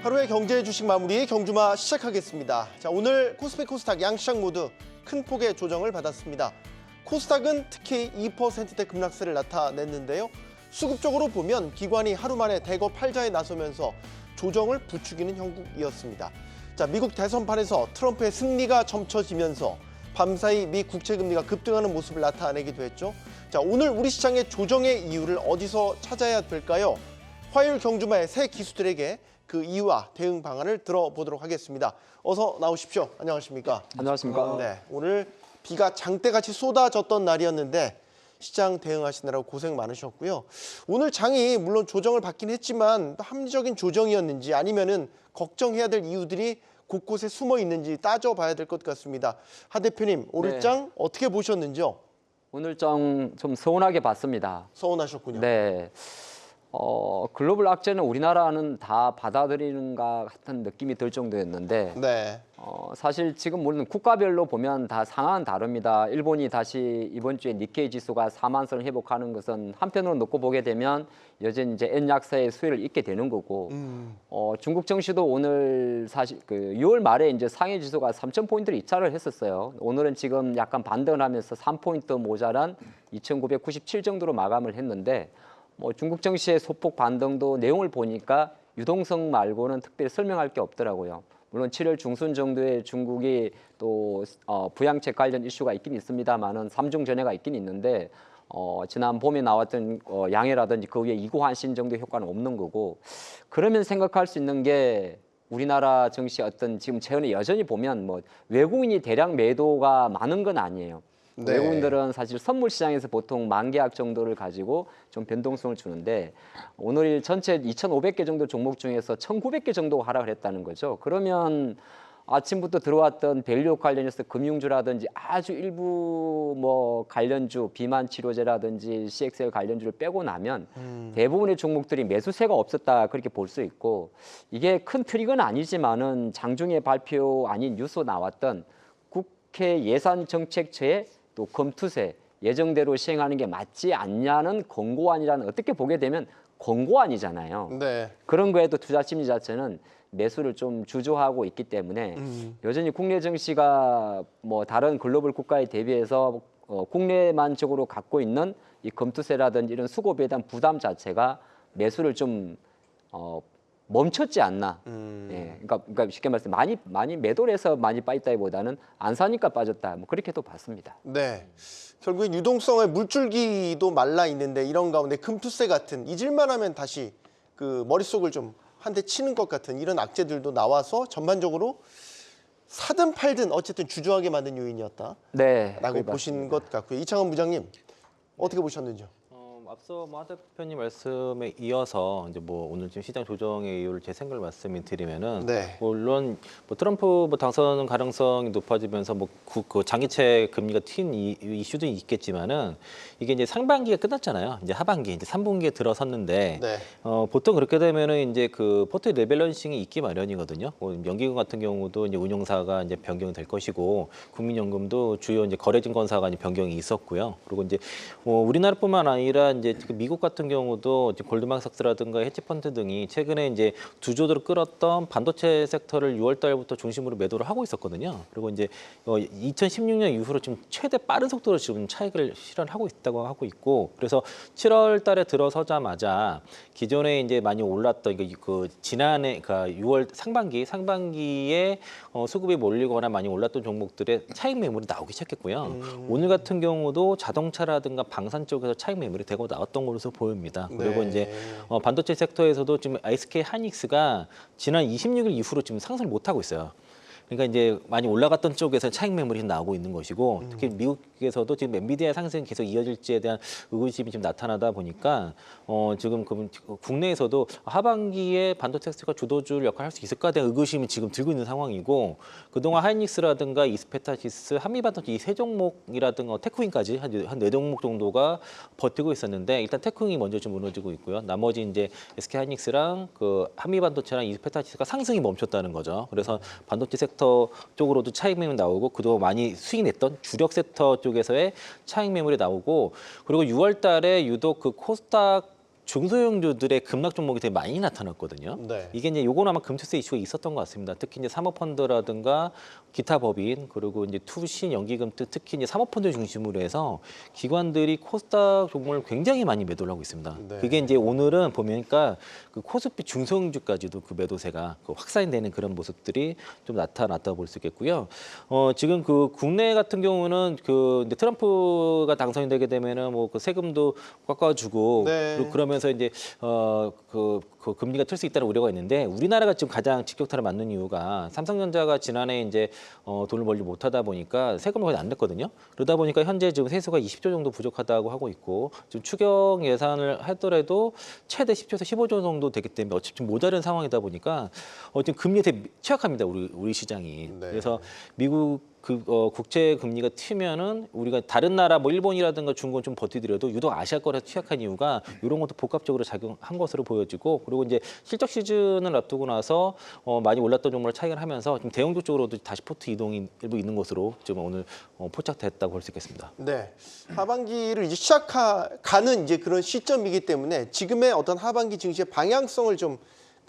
하루의 경제 주식 마무리 경주마 시작하겠습니다. 자, 오늘 코스피 코스닥 양시장 모두 큰 폭의 조정을 받았습니다. 코스닥은 특히 2%대 급락세를 나타냈는데요. 수급적으로 보면 기관이 하루 만에 대거 팔자에 나서면서 조정을 부추기는 형국이었습니다. 자, 미국 대선판에서 트럼프의 승리가 점쳐지면서 밤사이 미 국채금리가 급등하는 모습을 나타내기도 했죠. 자, 오늘 우리 시장의 조정의 이유를 어디서 찾아야 될까요? 화요일 경주마의 새 기수들에게 그 이유와 대응 방안을 들어보도록 하겠습니다. 어서 나오십시오. 안녕하십니까? 안녕하십니까? 네, 오늘 비가 장대같이 쏟아졌던 날이었는데 시장 대응하시느라고 고생 많으셨고요. 오늘 장이 물론 조정을 받긴 했지만 합리적인 조정이었는지 아니면은 걱정해야 될 이유들이 곳곳에 숨어 있는지 따져봐야 될 것 같습니다. 하 대표님, 오늘 장 어떻게 보셨는지요? 오늘 좀 서운하게 봤습니다. 서운하셨군요. 네. 글로벌 악재는 우리나라는 다 받아들이는 것 같은 느낌이 들 정도였는데 네. 사실 지금 물론 국가별로 보면 다 상황은 다릅니다. 일본이 다시 이번 주에 니케이 지수가 4만 선을 회복하는 것은 한편으로 놓고 보게 되면 여전히 이제 엔 약세의 수혜를 잊게 되는 거고 중국 증시도 오늘 사실 그 6월 말에 이제 상해 지수가 3,000포인트를 이차를 했었어요. 오늘은 지금 약간 반등을 하면서 3포인트 모자란 2,997 정도로 마감을 했는데 중국 증시의 소폭 반등도 내용을 보니까 유동성 말고는 특별히 설명할 게 없더라고요. 물론 7월 중순 정도에 중국이 또 부양책 관련 이슈가 있긴 있습니다만은 삼중 전해가 있긴 있는데 지난 봄에 나왔던 양해라든지 그 위에 이구 환신 정도 효과는 없는 거고 그러면 생각할 수 있는 게 우리나라 증시 어떤 지금 최근에 여전히 보면 외국인이 대량 매도가 많은 건 아니에요. 네. 외국인들은 사실 선물 시장에서 보통 10,000계약 정도를 가지고 좀 변동성을 주는데 오늘 전체 2,500개 정도 종목 중에서 1,900개 정도가 하락을 했다는 거죠. 그러면 아침부터 들어왔던 밸류 관련해서 금융주라든지 아주 일부 관련주, 비만 치료제라든지 CXL 관련주를 빼고 나면 대부분의 종목들이 매수세가 없었다 그렇게 볼 수 있고 이게 큰 트릭은 아니지만은 장중에 발표 아닌 뉴스 나왔던 국회 예산정책처의 또 검투세 예정대로 시행하는 게 맞지 않냐는 권고안이라는 어떻게 보게 되면 권고안이잖아요. 네. 그런 거에도 투자 심리 자체는 매수를 좀 주저하고 있기 때문에 여전히 국내 증시가 다른 글로벌 국가에 대비해서 국내만적으로 갖고 있는 이 검투세라든지 이런 수급에 대한 부담 자체가 매수를 좀 멈췄지 않나. 예, 그러니까 쉽게 말해서 많이 매도를 해서 많이 빠졌다기보다는 안 사니까 빠졌다. 그렇게도 봤습니다. 네. 결국엔 유동성의 물줄기도 말라 있는데 이런 가운데 금투세 같은 잊을만 하면 다시 그 머릿속을 좀 한 대 치는 것 같은 이런 악재들도 나와서 전반적으로 사든 팔든 어쨌든 주저하게 만든 요인이었다라고 네, 보신 것 같고요. 이창헌 부장님 어떻게 보셨는지요? 앞서 하 대표님 말씀에 이어서 이제 오늘 지금 시장 조정의 이유를 제 생각을 말씀드리면은 네. 물론 트럼프 당선 가능성이 높아지면서 그 장기채 금리가 튄 이슈도 있겠지만은 이게 이제 상반기가 끝났잖아요. 이제 하반기 이제 3분기에 들어섰는데 네. 보통 그렇게 되면은 이제 그 포트의 레밸런싱이 있기 마련이거든요. 연기금 같은 경우도 이제 운용사가 이제 변경이 될 것이고 국민연금도 주요 이제 거래증권사가 이제 변경이 있었고요. 그리고 이제 우리나라뿐만 아니라 이제 미국 같은 경우도 이제 골드만삭스라든가 헤지펀드 등이 최근에 이제 주조들을 끌었던 반도체 섹터를 6월 달부터 중심으로 매도를 하고 있었거든요. 그리고 이제 2016년 이후로 지금 최대 빠른 속도로 지금 차익을 실현하고 있다고 하고 있고, 그래서 7월 달에 들어서자마자 기존에 이제 많이 올랐던 그 지난해 그러니까 6월 상반기에 수급이 몰리거나 많이 올랐던 종목들의 차익 매물이 나오기 시작했고요. 오늘 같은 경우도 자동차라든가 방산 쪽에서 차익 매물이 되고 나왔던 것으로 보입니다. 그리고 네. 이제 반도체 섹터에서도 지금 SK 하이닉스가 지난 26일 이후로 지금 상승을 못 하고 있어요. 그러니까 이제 많이 올라갔던 쪽에서 차익 매물이 나오고 있는 것이고, 특히 미국에서도 지금 엔비디아 상승이 계속 이어질지에 대한 의구심이 좀 나타나다 보니까 지금 국내에서도 하반기에 반도체 섹터가 주도주를 역할을 할 수 있을까에 대한 의구심이 지금 들고 있는 상황이고, 그동안 하이닉스라든가 이스페타시스, 한미반도체 이 세 종목이라든가 테크윈까지 한 네 종목 정도가 버티고 있었는데, 일단 테크윈이 먼저 좀 무너지고 있고요. 나머지 이제 SK 하이닉스랑 그 한미반도체랑 이스페타시스가 상승이 멈췄다는 거죠. 그래서 반도체 섹터 쪽으로도 차익 매물 나오고, 그동안 많이 수익 냈던 주력 섹터 쪽에서의 차익 매물이 나오고, 그리고 6월 달에 유독 그 코스닥 중소형주들의 급락 종목이 되게 많이 나타났거든요. 네. 이게 이제 요건 아마 금투세 이슈가 있었던 것 같습니다. 특히 이제 사모펀드라든가 기타 법인 그리고 이제 투신 연기금 특히 이제 사모펀드 중심으로 해서 기관들이 코스닥 종목을 굉장히 많이 매도를 하고 있습니다. 네. 그게 이제 오늘은 보니까 그 코스피 중소형주까지도 그 매도세가 그 확산되는 그런 모습들이 좀 나타났다 볼 수 있겠고요. 지금 그 국내 같은 경우는 그 이제 트럼프가 당선이 되게 되면은 뭐 그 세금도 깎아주고 네. 그리고 그러면서 이제 그 금리가 틀 수 있다는 우려가 있는데 우리나라가 지금 가장 직격탄을 맞는 이유가 삼성전자가 지난해 이제 돈을 벌지 못하다 보니까 세금을 거의 안 냈거든요. 그러다 보니까 현재 지금 세수가 20조 정도 부족하다고 하고 있고 지금 추경 예산을 하더라도 최대 10조에서 15조 정도 되기 때문에 어차피 모자른 상황이다 보니까 지금 금리에 되게 취약합니다. 우리 시장이. 네. 그래서 미국 국채 금리가 튀면은 우리가 다른 나라 뭐 일본이라든가 중국은 좀 버티더라도 유독 아시아 거래서 취약한 이유가 이런 것도 복합적으로 작용한 것으로 보여지고 그리고 이제 실적 시즌을 앞두고 나서 많이 올랐던 종목을 차익을 하면서 좀 대형주 쪽으로도 다시 포트 이동이 일부 있는 것으로 지금 오늘 포착됐다고 볼 수 있겠습니다. 네. 하반기를 이제 시작가는 이제 그런 시점이기 때문에 지금의 어떤 하반기 증시의 방향성을 좀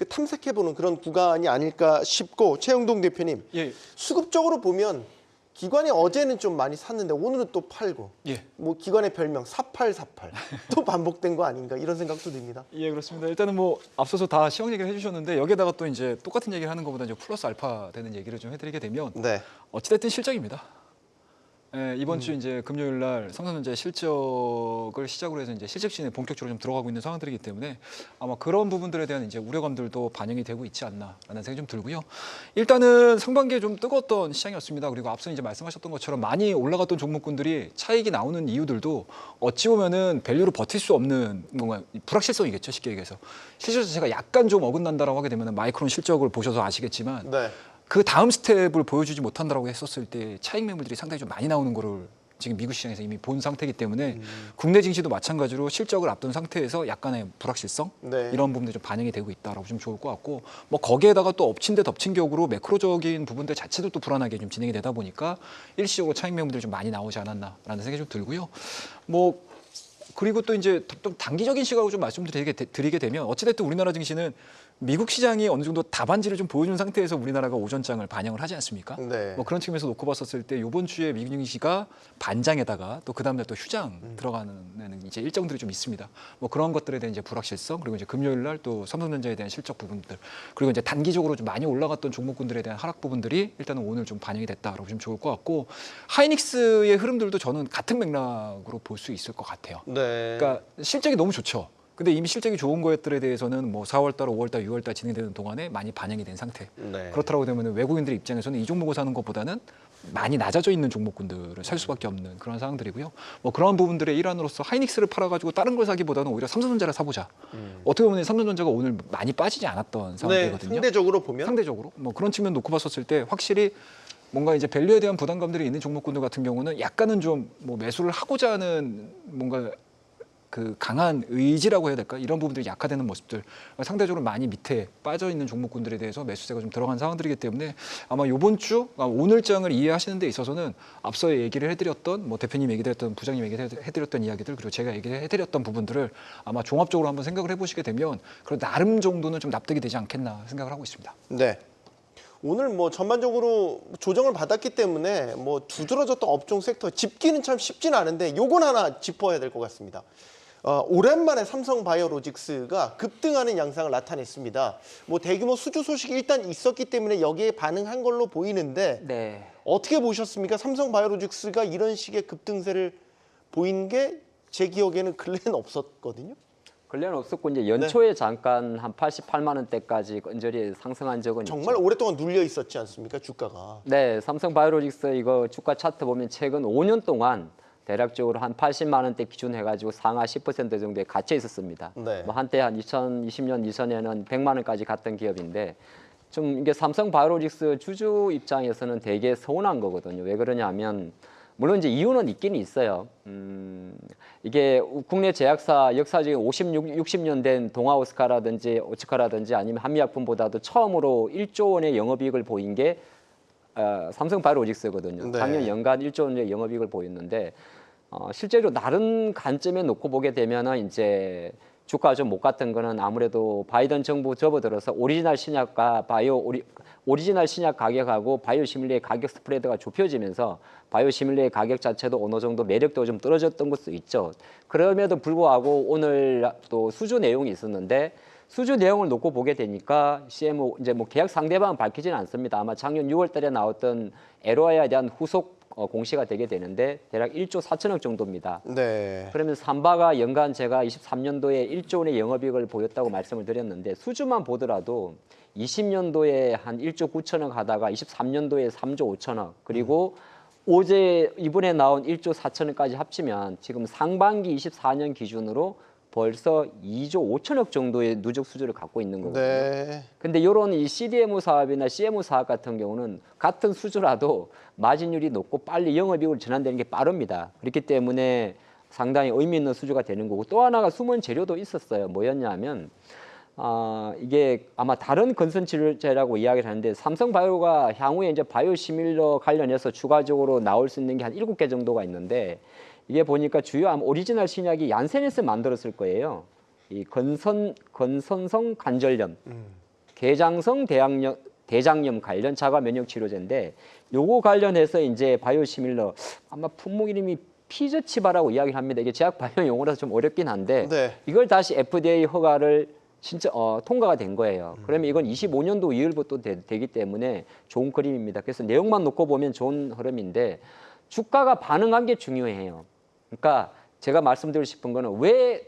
탐색해보는 그런 구간이 아닐까 싶고 최영동 대표님 예. 수급적으로 보면 기관이 어제는 좀 많이 샀는데 오늘은 또 팔고 예. 뭐 기관의 별명 4848 또 반복된 거 아닌가 이런 생각도 듭니다. 예, 그렇습니다. 일단은 뭐 앞서서 다 시황 얘기를 해주셨는데 여기에다가 또 이제 똑같은 얘기를 하는 것보다 이제 플러스 알파 되는 얘기를 좀 해드리게 되면 네. 어찌됐든 실적입니다. 예, 이번 주 이제 금요일 날 삼성전자의 실적을 시작으로 해서 이제 실적 시즌에 본격적으로 좀 들어가고 있는 상황들이기 때문에 아마 그런 부분들에 대한 이제 우려감들도 반영이 되고 있지 않나라는 생각이 좀 들고요. 일단은 상반기에 좀 뜨거웠던 시장이었습니다. 그리고 앞서 이제 말씀하셨던 것처럼 많이 올라갔던 종목군들이 차익이 나오는 이유들도 어찌 보면은 밸류로 버틸 수 없는 뭔가 불확실성이겠죠. 쉽게 얘기해서 실적 자체가 약간 좀 어긋난다라고 하게 되면은 마이크론 실적을 보셔서 아시겠지만. 네. 그 다음 스텝을 보여주지 못한다라고 했었을 때 차익 매물들이 상당히 좀 많이 나오는 거를 지금 미국 시장에서 이미 본 상태이기 때문에 국내 증시도 마찬가지로 실적을 앞둔 상태에서 약간의 불확실성 네. 이런 부분들이 좀 반영이 되고 있다라고 좀 좋을 것 같고 뭐 거기에다가 또 엎친 데 덮친 격으로 매크로적인 부분들 자체도 또 불안하게 좀 진행이 되다 보니까 일시적으로 차익 매물들이 좀 많이 나오지 않았나라는 생각이 좀 들고요. 뭐 그리고 또 이제 좀 단기적인 시각으로 좀 말씀드리게 되면 어찌됐든 우리나라 증시는 미국 시장이 어느 정도 답안지를 좀 보여준 상태에서 우리나라가 오전장을 반영을 하지 않습니까? 네. 뭐 그런 측면에서 놓고 봤었을 때 이번 주에 미국 증시가 반장에다가 또 그 다음날 또 휴장 들어가는 이제 일정들이 좀 있습니다. 뭐 그런 것들에 대한 이제 불확실성 그리고 이제 금요일 날 또 삼성전자에 대한 실적 부분들 그리고 이제 단기적으로 좀 많이 올라갔던 종목군들에 대한 하락 부분들이 일단은 오늘 좀 반영이 됐다라고 좀 좋을 것 같고 하이닉스의 흐름들도 저는 같은 맥락으로 볼 수 있을 것 같아요. 네. 그러니까 실적이 너무 좋죠. 근데 이미 실적이 좋은 것들에 대해서는 뭐 4월달, 5월달, 6월달 진행되는 동안에 많이 반영이 된 상태. 네. 그렇다고 되면 외국인들 입장에서는 이 종목을 사는 것보다는 많이 낮아져 있는 종목군들을 살 수밖에 없는 그런 상황들이고요. 뭐 그런 부분들의 일환으로서 하이닉스를 팔아가지고 다른 걸 사기보다는 오히려 삼성전자를 사보자. 어떻게 보면 삼성전자가 오늘 많이 빠지지 않았던 네. 상황이거든요. 상대적으로 보면 상대적으로 뭐 그런 측면 놓고 봤었을 때 확실히 뭔가 이제 밸류에 대한 부담감들이 있는 종목군들 같은 경우는 약간은 좀 뭐 매수를 하고자 하는 뭔가 그 강한 의지라고 해야 될까 이런 부분들이 약화되는 모습들 상대적으로 많이 밑에 빠져 있는 종목군들에 대해서 매수세가 좀 들어간 상황들이기 때문에 아마 이번 주 오늘장을 이해하시는 데 있어서는 앞서 얘기를 해드렸던 뭐 대표님 얘기했던 부장님 얘기해드렸던 이야기들 그리고 제가 얘기해드렸던 부분들을 아마 종합적으로 한번 생각을 해보시게 되면 그런 나름 정도는 좀 납득이 되지 않겠나 생각을 하고 있습니다. 네. 오늘 뭐 전반적으로 조정을 받았기 때문에 뭐 두드러졌던 업종 섹터 짚기는 참 쉽지는 않은데 요건 하나 짚어야 될 것 같습니다. 오랜만에 삼성바이오로직스가 급등하는 양상을 나타냈습니다. 뭐 대규모 수주 소식이 일단 있었기 때문에 여기에 반응한 걸로 보이는데 네. 어떻게 보셨습니까? 삼성바이오로직스가 이런 식의 급등세를 보인 게 제 기억에는 근래는 없었거든요. 근래는 없었고 이제 연초에 잠깐 한 88만 원대까지 언저리 상승한 적은 정말 있죠. 오랫동안 눌려 있었지 않습니까? 주가가. 네, 삼성바이오로직스 이거 주가 차트 보면 최근 5년 동안 대략적으로 한 80만 원대 기준 해가지고 상하 10% 정도에 갇혀 있었습니다. 네. 뭐 한때 한 2020년 이전에는 100만 원까지 갔던 기업인데 좀 이게 삼성바이오로직스 주주 입장에서는 되게 서운한 거거든요. 왜 그러냐면 물론 이제 이유는 있기는 있어요. 이게 국내 제약사 역사적인 60년 된 동아오스카라든지 오츠카라든지 아니면 한미약품보다도 처음으로 1조 원의 영업이익을 보인 게 삼성바이오로직스거든요. 네. 작년 연간 1조 원의 영업이익을 보였는데 실제로 다른 관점에 놓고 보게 되면은 이제 주가가 좀 못 갔던 거는 아무래도 바이든 정부 접어들어서 오리지널 신약과 오리지널 신약 가격하고 바이오시밀러의 가격 스프레드가 좁혀지면서 바이오시밀러의 가격 자체도 어느 정도 매력도가 좀 떨어졌던 것도 있죠. 그럼에도 불구하고 오늘 또 수주 내용이 있었는데 수주 내용을 놓고 보게 되니까 CMO 이제 뭐 계약 상대방은 밝히지는 않습니다. 아마 작년 6월달에 나왔던 LOI에 대한 후속 공시가 되게 되는데 대략 1조 4천억 정도입니다. 네. 그러면 삼바가 연간 제가 23년도에 1조 원의 영업이익을 보였다고 말씀을 드렸는데 수주만 보더라도 20년도에 한 1조 9천억 하다가 23년도에 3조 5천억 그리고 어제 이번에 나온 1조 4천억까지 합치면 지금 상반기 24년 기준으로 벌써 2조 5천억 정도의 누적 수주를 갖고 있는 거거든요. 네. 근데 이런 이 CDMO 사업이나 CMO 사업 같은 경우는 같은 수주라도 마진율이 높고 빨리 영업이익으로 전환되는 게 빠릅니다. 그렇기 때문에 상당히 의미 있는 수주가 되는 거고 또 하나가 숨은 재료도 있었어요. 뭐였냐면 이게 아마 다른 건선치료제라고 이야기를 하는데 삼성바이오가 향후에 이제 바이오시밀러 관련해서 추가적으로 나올 수 있는 게 한 7개 정도가 있는데 이게 보니까 주요 아마 오리지널 신약이 얀센에서 만들었을 거예요. 이 건선성 관절염, 개장성 대장염 관련 자가 면역 치료제인데 요거 관련해서 이제 바이오시밀러 아마 품목 이름이 피저치바라고 이야기를 합니다. 이게 제약 바이오 용어라서 좀 어렵긴 한데 네. 이걸 다시 FDA 허가를 진짜 통과가 된 거예요. 그러면 이건 25년도 이후부터 되기 때문에 좋은 그림입니다. 그래서 내용만 놓고 보면 좋은 흐름인데 주가가 반응한 게 중요해요. 그러니까 제가 말씀드리고 싶은 거는 왜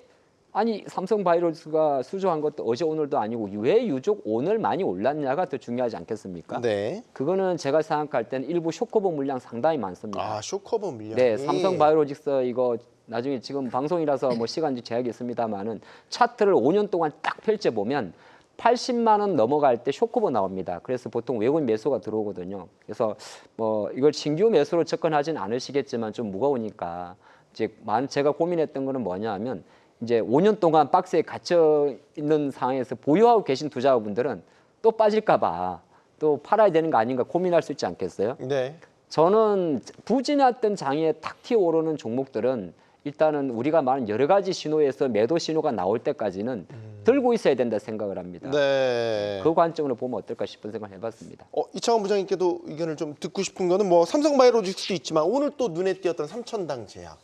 아니 삼성바이오로스가 수주한 것도 어제 오늘도 아니고 왜 유독 오늘 많이 올랐냐가 더 중요하지 않겠습니까? 네. 그거는 제가 생각할 때는 일부 쇼커버 물량 상당히 많습니다. 아, 쇼커버 물량. 네, 삼성바이오로직스 이거 나중에 지금 방송이라서 뭐 시간이 제약이 있습니다만은 차트를 5년 동안 딱 펼쳐 보면 80만 원 넘어갈 때 쇼커버 나옵니다. 그래서 보통 외국인 매수가 들어오거든요. 그래서 뭐 이걸 신규 매수로 접근하진 않으시겠지만 좀 무거우니까 이제 제가 고민했던 거는 뭐냐하면 이제 5년 동안 박스에 갇혀 있는 상황에서 보유하고 계신 투자자분들은 또 빠질까 봐 또 팔아야 되는 거 아닌가 고민할 수 있지 않겠어요? 네. 저는 부진했던 장에 탁 튀어오르는 종목들은 일단은 우리가 말하는 여러 가지 신호에서 매도 신호가 나올 때까지는 들고 있어야 된다 생각을 합니다. 네. 그 관점으로 보면 어떨까 싶은 생각을 해봤습니다. 이창원 부장님께도 의견을 좀 듣고 싶은 거는 뭐 삼성바이오로직스도 있지만 오늘 또 눈에 띄었던 삼천당 제약.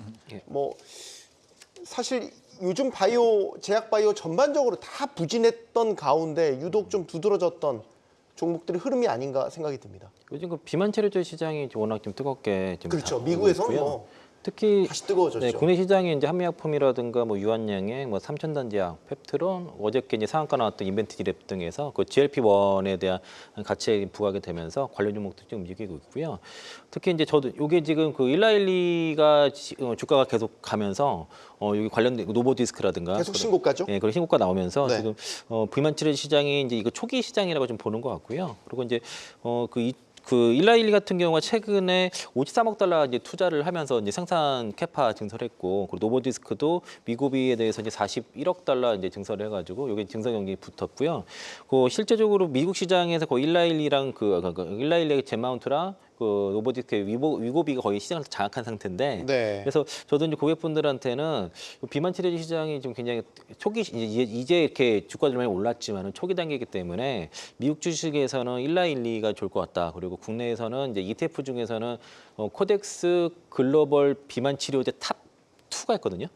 뭐 사실 요즘 제약 바이오 전반적으로 다 부진했던 가운데 유독 좀 두드러졌던 종목들의 흐름이 아닌가 생각이 듭니다. 요즘 그 비만 치료제 시장이 워낙 좀 뜨겁게 좀 그렇죠. 다루고 미국에서는 있고요. 뭐 특히 다시 뜨거워졌죠. 네, 국내 시장에 이제 한미약품이라든가 뭐 유한양행, 뭐 삼천단제약, 펩트론, 어저께 이제 상한가 나왔던 인벤티지랩 등에서 그 GLP-1에 대한 가치에 부과하게 되면서 관련 종목도 좀 움직이고 있고요. 특히 이제 저도 이게 지금 그 112가 주가가 계속 가면서 여기 관련된 노보디스크라든가 계속 신고가죠? 예, 그런 신고가 나오면서 네. 지금 비만 치료 시장이 이제 이거 초기 시장이라고 좀 보는 것 같고요. 그리고 이제 그 112 같은 경우가 최근에 53억 달러 이제 투자를 하면서 이제 생산 캐파 증설했고, 그리고 노보디스크도 미고비에 대해서 이제 41억 달러 이제 증설을 해가지고 여기 증설 경기 붙었고요. 그 실제적으로 미국 시장에서 그 112랑 그 112의 제마운트랑 그 노보디스크의 위고비가 거의 시장을 장악한 상태인데, 네. 그래서 저도 이제 고객분들한테는 비만 치료제 시장이 좀 굉장히 초기 이제 이렇게 주가들이 많이 올랐지만은 초기 단계이기 때문에 미국 주식에서는 112가 좋을 것 같다. 그리고 국내에서는 이제 ETF 중에서는 코덱스 글로벌 비만 치료제 탑 2가 있거든요.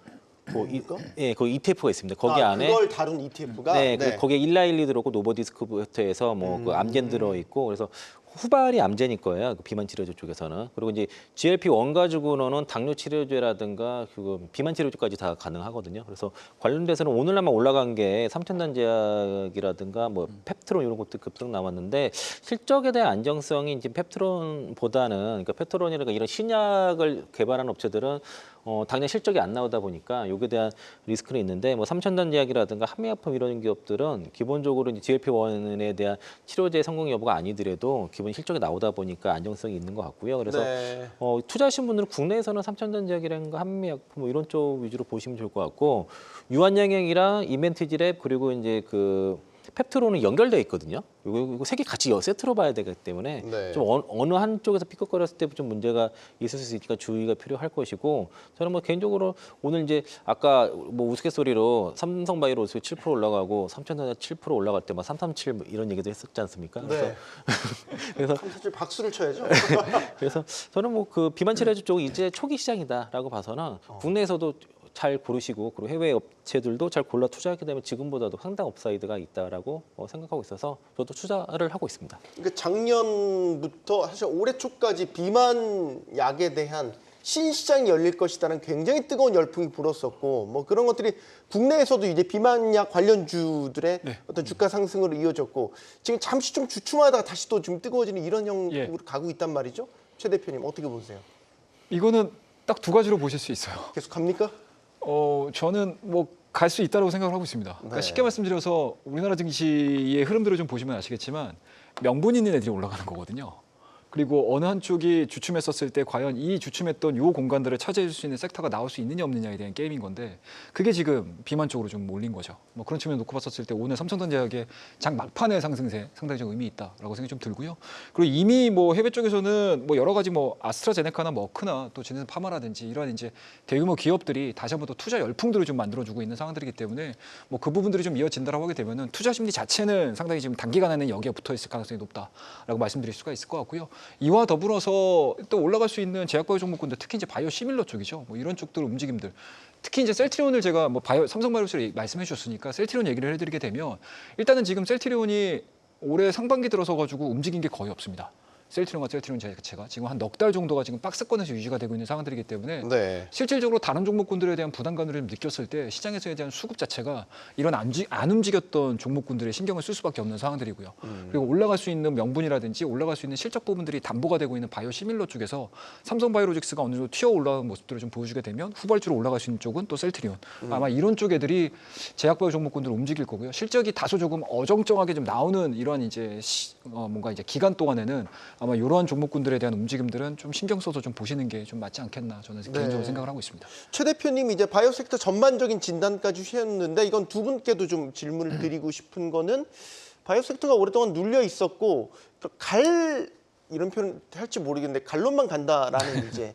예, 그 ETF가 있습니다. 거기 안에 그걸 다룬 ETF가 네, 거기에 112 들어있고 노보디스크부터 해서 뭐 그 암젠 들어 있고, 그래서 후발이 암젠일 거예요. 그 비만 치료제 쪽에서는. 그리고 이제 GLP-1 가지고는 당뇨 치료제라든가 그 비만 치료제까지 다 가능하거든요. 그래서 관련돼서는 오늘날만 올라간 게 삼천단제약이라든가 뭐 펩트론 이런 것도 급등 나왔는데, 실적에 대한 안정성이 이제 펩트론보다는, 그러니까 펩트론이라든가 이런 신약을 개발하는 업체들은 당장 실적이 안 나오다 보니까 여기에 대한 리스크는 있는데, 뭐 삼천단제약이라든가 한미약품 이런 기업들은 기본적으로 이제 GLP-1에 대한 치료제 성공 여부가 아니더라도 기본 실적이 나오다 보니까 안정성이 있는 것 같고요. 그래서 네. 투자하신 분들은 국내에서는 삼천단제약이라든가 한미약품 뭐 이런 쪽 위주로 보시면 좋을 것 같고, 유한양행이랑 이멘티지랩 그리고 이제 그 펩트로는 연결돼 있거든요. 이거 세 개 같이 세트로 봐야 되기 때문에 네. 좀 어느 한쪽에서 삐걱거렸을 때 좀 문제가 있을 수 있으니까 주의가 필요할 것이고 저는 뭐 개인적으로 오늘 이제 아까 뭐 우스갯소리로 삼성바이오로스 7% 올라가고 삼천전자 7% 올라갈 때 막 337 이런 얘기도 했었지 않습니까? 네. 그래서 사실 박수를 쳐야죠. 그래서 저는 뭐 그 비만 치료제 쪽이 이제 초기 시장이다라고 봐서는 국내에서도 잘 고르시고 그리고 해외 업체들도 잘 골라 투자하게 되면 지금보다도 상당 업사이드가 있다라고 생각하고 있어서 저도 투자를 하고 있습니다. 그러니까 작년부터 사실 올해 초까지 비만 약에 대한 신시장이 열릴 것이라는 굉장히 뜨거운 열풍이 불었었고 뭐 그런 것들이 국내에서도 이제 비만약 관련주들의 어떤 주가 상승으로 이어졌고 지금 잠시 좀 주춤하다가 다시 또 좀 뜨거워지는 이런 형국으로 가고 있단 말이죠. 최 대표님 어떻게 보세요? 이거는 딱 두 가지로 보실 수 있어요. 계속 갑니까? 저는 뭐 갈 수 있다고 생각을 하고 있습니다. 그러니까 네. 쉽게 말씀드려서 우리나라 증시의 흐름들을 좀 보시면 아시겠지만 명분 있는 애들이 올라가는 거거든요. 그리고 어느 한쪽이 주춤했었을 때 과연 이 주춤했던 요 공간들을 차지해 줄 수 있는 섹터가 나올 수 있느냐 없느냐에 대한 게임인 건데 그게 지금 비만 쪽으로 좀 몰린 거죠. 뭐 그런 측면을 놓고 봤었을 때 오늘 삼성전자의 장 막판의 상승세 상당히 좀 의미 있다라고 생각이 좀 들고요. 그리고 이미 뭐 해외 쪽에서는 뭐 여러 가지 뭐 아스트라제네카나 머크나 또 제네슨 파마라든지 이런 이제 대규모 기업들이 다시 한번 또 투자 열풍들을 좀 만들어주고 있는 상황들이기 때문에 뭐 그 부분들이 좀 이어진다라고 하게 되면은 투자 심리 자체는 상당히 지금 단기간에는 여기에 붙어 있을 가능성이 높다라고 말씀드릴 수가 있을 것 같고요. 이와 더불어서 또 올라갈 수 있는 제약바이오 종목군들 특히 이제 바이오 시밀러 쪽이죠. 뭐 이런 쪽들 움직임들. 특히 이제 셀트리온을 제가 뭐 삼성바이오로스를 말씀해 주셨으니까 셀트리온 얘기를 해드리게 되면 일단은 지금 셀트리온이 올해 상반기 들어서 가지고 움직인 게 거의 없습니다. 셀트리온과 셀트리온 자체가 지금 한 넉 달 정도가 지금 박스권에서 유지가 되고 있는 상황들이기 때문에 네. 실질적으로 다른 종목군들에 대한 부담감을 좀 느꼈을 때 시장에서에 대한 수급 자체가 이런 안 움직였던 종목군들에 신경을 쓸 수밖에 없는 상황들이고요. 그리고 올라갈 수 있는 명분이라든지 올라갈 수 있는 실적 부분들이 담보가 되고 있는 바이오 시밀러 쪽에서 삼성바이오로직스가 어느 정도 튀어 올라가는 모습들을 좀 보여주게 되면 후발주로 올라갈 수 있는 쪽은 또 셀트리온. 아마 이런 쪽 애들이 제약바이오 종목군들을 움직일 거고요. 실적이 다소 조금 어정쩡하게 좀 나오는 이런 이제 뭔가 이제 기간 동안에는 아마 이러한 종목군들에 대한 움직임들은 좀 신경 써서 좀 보시는 게 좀 맞지 않겠나 저는 개인적으로 생각을 하고 있습니다. 최 대표님이 이제 바이오 섹터 전반적인 진단까지 주셨는데 이건 두 분께도 좀 질문을 드리고 싶은 거는 바이오 섹터가 오랫동안 눌려 있었고 이런 표현 할지 모르겠는데 갈론만 간다라는 이제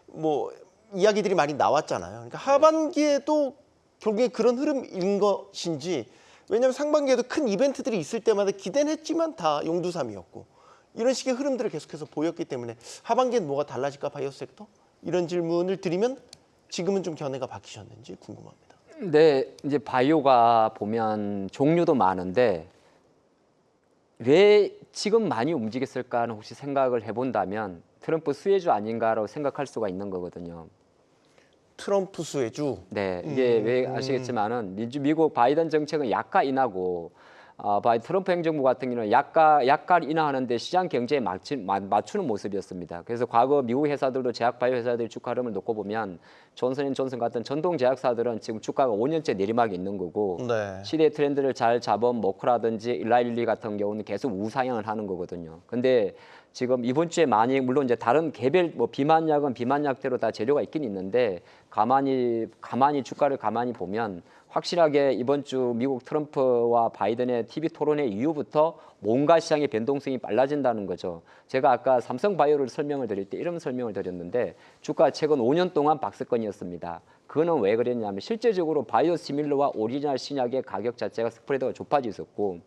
뭐 이야기들이 많이 나왔잖아요. 그러니까 하반기에도 결국에 그런 흐름인 것인지 왜냐하면 상반기에도 큰 이벤트들이 있을 때마다 기대는 했지만 다 용두삼이었고 이런 식의 흐름들을 계속해서 보였기 때문에 하반기엔 뭐가 달라질까 바이오 섹터? 이런 질문을 드리면 지금은 좀 견해가 바뀌셨는지 궁금합니다. 네, 이제 바이오가 보면 종류도 많은데 왜 지금 많이 움직였을까는 혹시 생각을 해본다면 트럼프 수혜주 아닌가라고 생각할 수가 있는 거거든요. 트럼프 수혜주. 네, 이게 왜 아시겠지만은 미국 바이든 정책은 약가 인하고 트럼프 행정부 같은 경우는 약가를 인하하는데 시장 경제에 맞추는 모습이었습니다. 그래서 과거 미국 회사들도 제약 바이오 회사들의 주가 흐름을 놓고 보면 존슨앤존슨 같은 전통 제약사들은 지금 주가가 5년째 내리막이 있는 거고 네. 시대 트렌드를 잘 잡은 머크라든지 일라일리 같은 경우는 계속 우상향을 하는 거거든요. 근데 지금 이번 주에 많이 물론 이제 다른 개별 뭐 비만약은 비만약대로 다 재료가 있긴 있는데 가만히 주가를 가만히 보면 확실하게 이번 주 미국 트럼프와 바이든의 TV 토론회 이후부터 뭔가 시장의 변동성이 빨라진다는 거죠. 제가 아까 삼성바이오를 설명을 드릴 때 이런 설명을 드렸는데 주가 최근 5년 동안 박스권이었습니다. 그거는 왜 그랬냐면 실제적으로 바이오 시밀러와 오리지널 신약의 가격 자체가 스프레드가 좁아져 있었고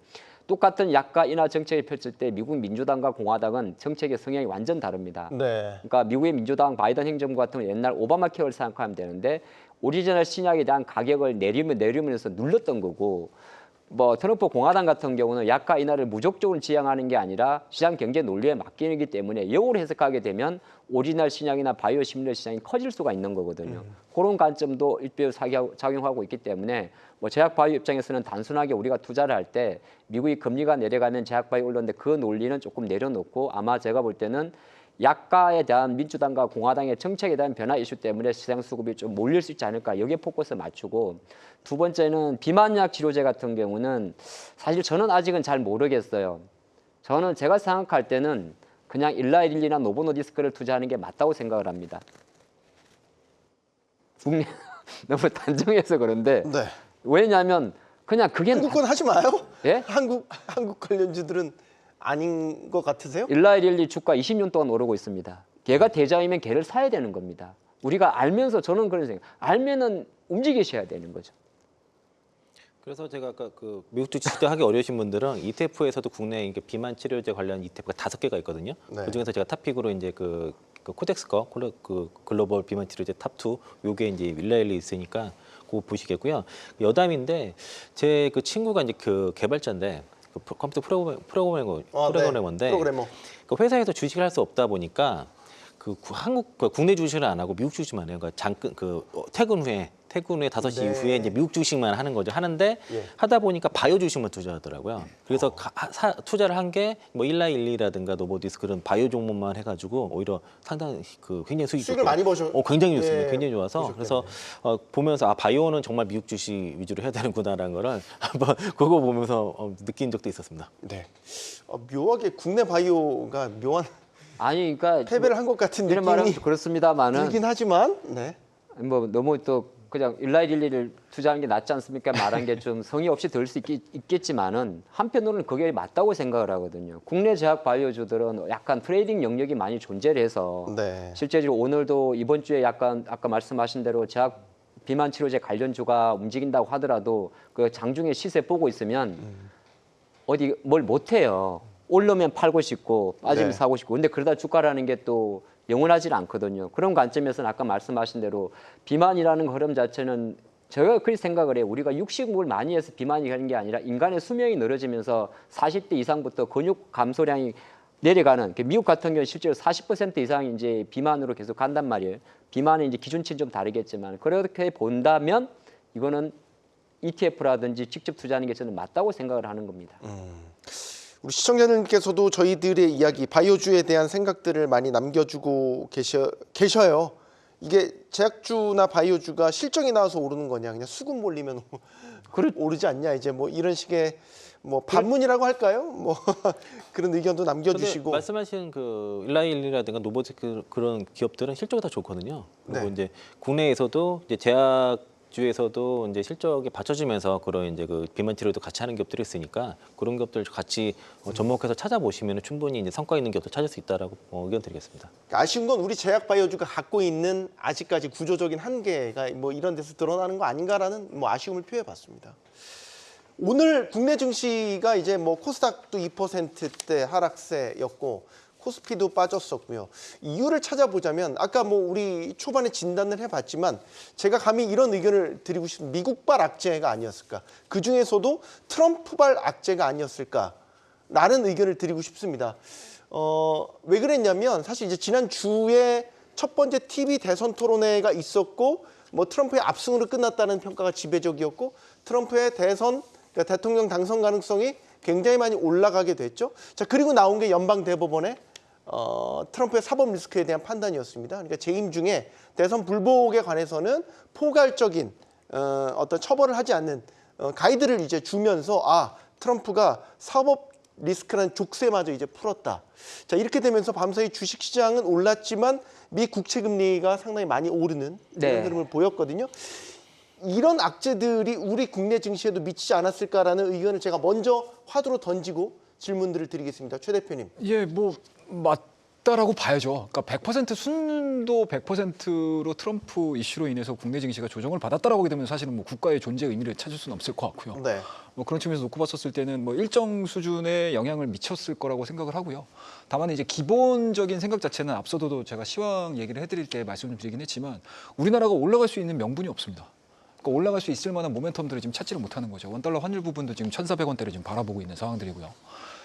똑같은 약가 인하 정책을 펼칠 때 미국 민주당과 공화당은 정책의 성향이 완전 다릅니다. 네. 그러니까 미국의 민주당 바이든 행정부 같은 경우 옛날 오바마 케어를 생각하면 되는데 오리지널 신약에 대한 가격을 내리면서 눌렀던 거고 뭐 트럼프 공화당 같은 경우는 약가 인하를 무조건적으로 지향하는 게 아니라 시장 경제 논리에 맡기기 때문에 역으로 해석하게 되면 오리지널 신약이나 바이오 시밀러 시장이 커질 수가 있는 거거든요. 그런 관점도 일부 작용하고 있기 때문에 뭐 제약 바이오 입장에서는 단순하게 우리가 투자를 할 때 미국이 금리가 내려가면 제약 바이오 올랐는데 그 논리는 조금 내려놓고 아마 제가 볼 때는 약가에 대한 민주당과 공화당의 정책에 대한 변화 이슈 때문에 시장 수급이 좀 몰릴 수 있지 않을까 여기에 포커스 맞추고 두 번째는 비만약 치료제 같은 경우는 사실 저는 아직은 잘 모르겠어요. 저는 제가 생각할 때는 그냥 일라이릴리나 노보노디스크를 투자하는 게 맞다고 생각을 합니다. 너무 단정해서 그런데 네. 왜냐하면 그냥 그게 한국 건 하지 마요. 예? 한국 관련주들은 아닌 것 같으세요? 일라이릴리 주가 20년 동안 오르고 있습니다. 걔가 대장이면 걔를 사야 되는 겁니다. 우리가 알면서 저는 그런 생각. 알면은 움직이셔야 되는 거죠. 그래서 제가 아까 그 미국 주식 하기 어려우신 분들은 ETF에서도 국내 이게 비만 치료제 관련 ETF가 5개가 있거든요. 네. 그 중에서 제가 탑픽으로 이제 그 코덱스 거 그 글로벌 비만 치료제 탑2 요게 이제 일라일리 있으니까 그거 보시겠고요. 여담인데 제 그 친구가 이제 그 개발자인데 그 컴퓨터 프로그래머인데 네. 프로그래머. 그 회사에서 주식을 할 수 없다 보니까 국내 주식을 안 하고 미국 주식만 해요. 그러니까 잠깐 퇴근 후에 5시 네. 이후에 이제 미국 주식만 하는 거죠. 하는데 예. 하다 보니까 바이오 주식만 투자하더라고요. 그래서 투자를 한 게 뭐 일라일리라든가 노보디스 그런 바이오 종목만 해가지고 오히려 상당히 굉장히 수익을 많이 버셔. 굉장히 좋습니다. 예, 굉장히 좋아서 그래서 보면서 바이오는 정말 미국 주식 위주로 해야 되는구나라는 거를 한번 그거 보면서 느낀 적도 있었습니다. 네. 묘하게 국내 바이오가 묘한 아니 그러니까 패배를 한 것 같은 이런 말은 느낌이 그렇습니다만은 들긴 하지만 네. 뭐 너무 또 그냥 일라이릴리를 투자하는 게 낫지 않습니까? 말한 게 좀 성의 없이 들을 수 있겠지만은 한편으로는 그게 맞다고 생각을 하거든요. 국내 제약 바이오주들은 약간 트레이딩 영역이 많이 존재를 해서 네. 실제로 오늘도 이번 주에 약간 아까 말씀하신 대로 제약 비만 치료제 관련주가 움직인다고 하더라도 그 장중에 시세 보고 있으면 어디 뭘 못해요. 오르면 팔고 싶고 빠지면 네. 사고 싶고 근데 그러다 주가라는 게 또 영원하지 않거든요. 그런 관점에서는 아까 말씀하신 대로 비만이라는 흐름 자체는 제가 그렇게 생각을 해요. 우리가 육식을 많이 해서 비만이 가는 게 아니라 인간의 수명이 늘어지면서 40대 이상부터 근육 감소량이 내려가는 미국 같은 경우는 실제로 40% 이상이 이제 비만으로 계속 간단 말이에요. 비만의 이제 기준치는 좀 다르겠지만 그렇게 본다면 이거는 ETF라든지 직접 투자하는 게 저는 맞다고 생각을 하는 겁니다. 우리 시청자님께서도 저희들의 이야기, 바이오주에 대한 생각들을 많이 남겨주고 계셔요. 이게 제약주나 바이오주가 실적이 나와서 오르는 거냐, 그냥 수급 몰리면 오르지 않냐, 이제 뭐 이런 식의 뭐 반문이라고 할까요? 뭐 그런 의견도 남겨주시고. 말씀하신 그 일라일리라든가 노보티스 그런 기업들은 실적이 다 좋거든요. 그리고 네. 이제 국내에서도 이제 제약주에서도 이제 실적이 받쳐주면서 그런 이제 그 비만 치료도 같이 하는 기업들이 있으니까 그런 기업들 같이 접목해서 찾아보시면 충분히 이제 성과 있는 기업들 찾을 수 있다라고 의견 드리겠습니다. 아쉬운 건 우리 제약 바이오주가 갖고 있는 아직까지 구조적인 한계가 뭐 이런 데서 드러나는 거 아닌가라는 뭐 아쉬움을 표해봤습니다. 오늘 국내 증시가 이제 뭐 코스닥도 2%대 하락세였고 코스피도 빠졌었고요. 이유를 찾아보자면 아까 뭐 우리 초반에 진단을 해봤지만 제가 감히 이런 의견을 드리고 싶습니다. 미국발 악재가 아니었을까? 그 중에서도 트럼프발 악재가 아니었을까라는 의견을 드리고 싶습니다. 왜 그랬냐면 사실 이제 지난 주에 첫 번째 TV 대선 토론회가 있었고 뭐 트럼프의 압승으로 끝났다는 평가가 지배적이었고 트럼프의 대선 그러니까 대통령 당선 가능성이 굉장히 많이 올라가게 됐죠. 자, 그리고 나온 게 연방 대법원의 트럼프의 사법 리스크에 대한 판단이었습니다. 그러니까 재임 중에 대선 불복에 관해서는 포괄적인 어떤 처벌을 하지 않는 가이드를 이제 주면서 트럼프가 사법 리스크라는 족쇄마저 이제 풀었다. 자, 이렇게 되면서 밤사이 주식시장은 올랐지만 미 국채 금리가 상당히 많이 오르는 네. 이런 흐름을 보였거든요. 이런 악재들이 우리 국내 증시에도 미치지 않았을까라는 의견을 제가 먼저 화두로 던지고 질문들을 드리겠습니다. 최 대표님. 예, 뭐 맞다라고 봐야죠. 그러니까 100% 순도 100%로 트럼프 이슈로 인해서 국내 증시가 조정을 받았다라고 하게 되면 사실은 뭐 국가의 존재 의미를 찾을 수는 없을 것 같고요. 네. 뭐 그런 측면에서 놓고 봤었을 때는 뭐 일정 수준의 영향을 미쳤을 거라고 생각을 하고요. 다만 이제 기본적인 생각 자체는 앞서도 제가 시황 얘기를 해드릴 때 말씀을 드리긴 했지만 우리나라가 올라갈 수 있는 명분이 없습니다. 그러니까 올라갈 수 있을 만한 모멘텀들을 지금 찾지를 못하는 거죠. 원달러 환율 부분도 지금 1,400원대를 지금 바라보고 있는 상황들이고요.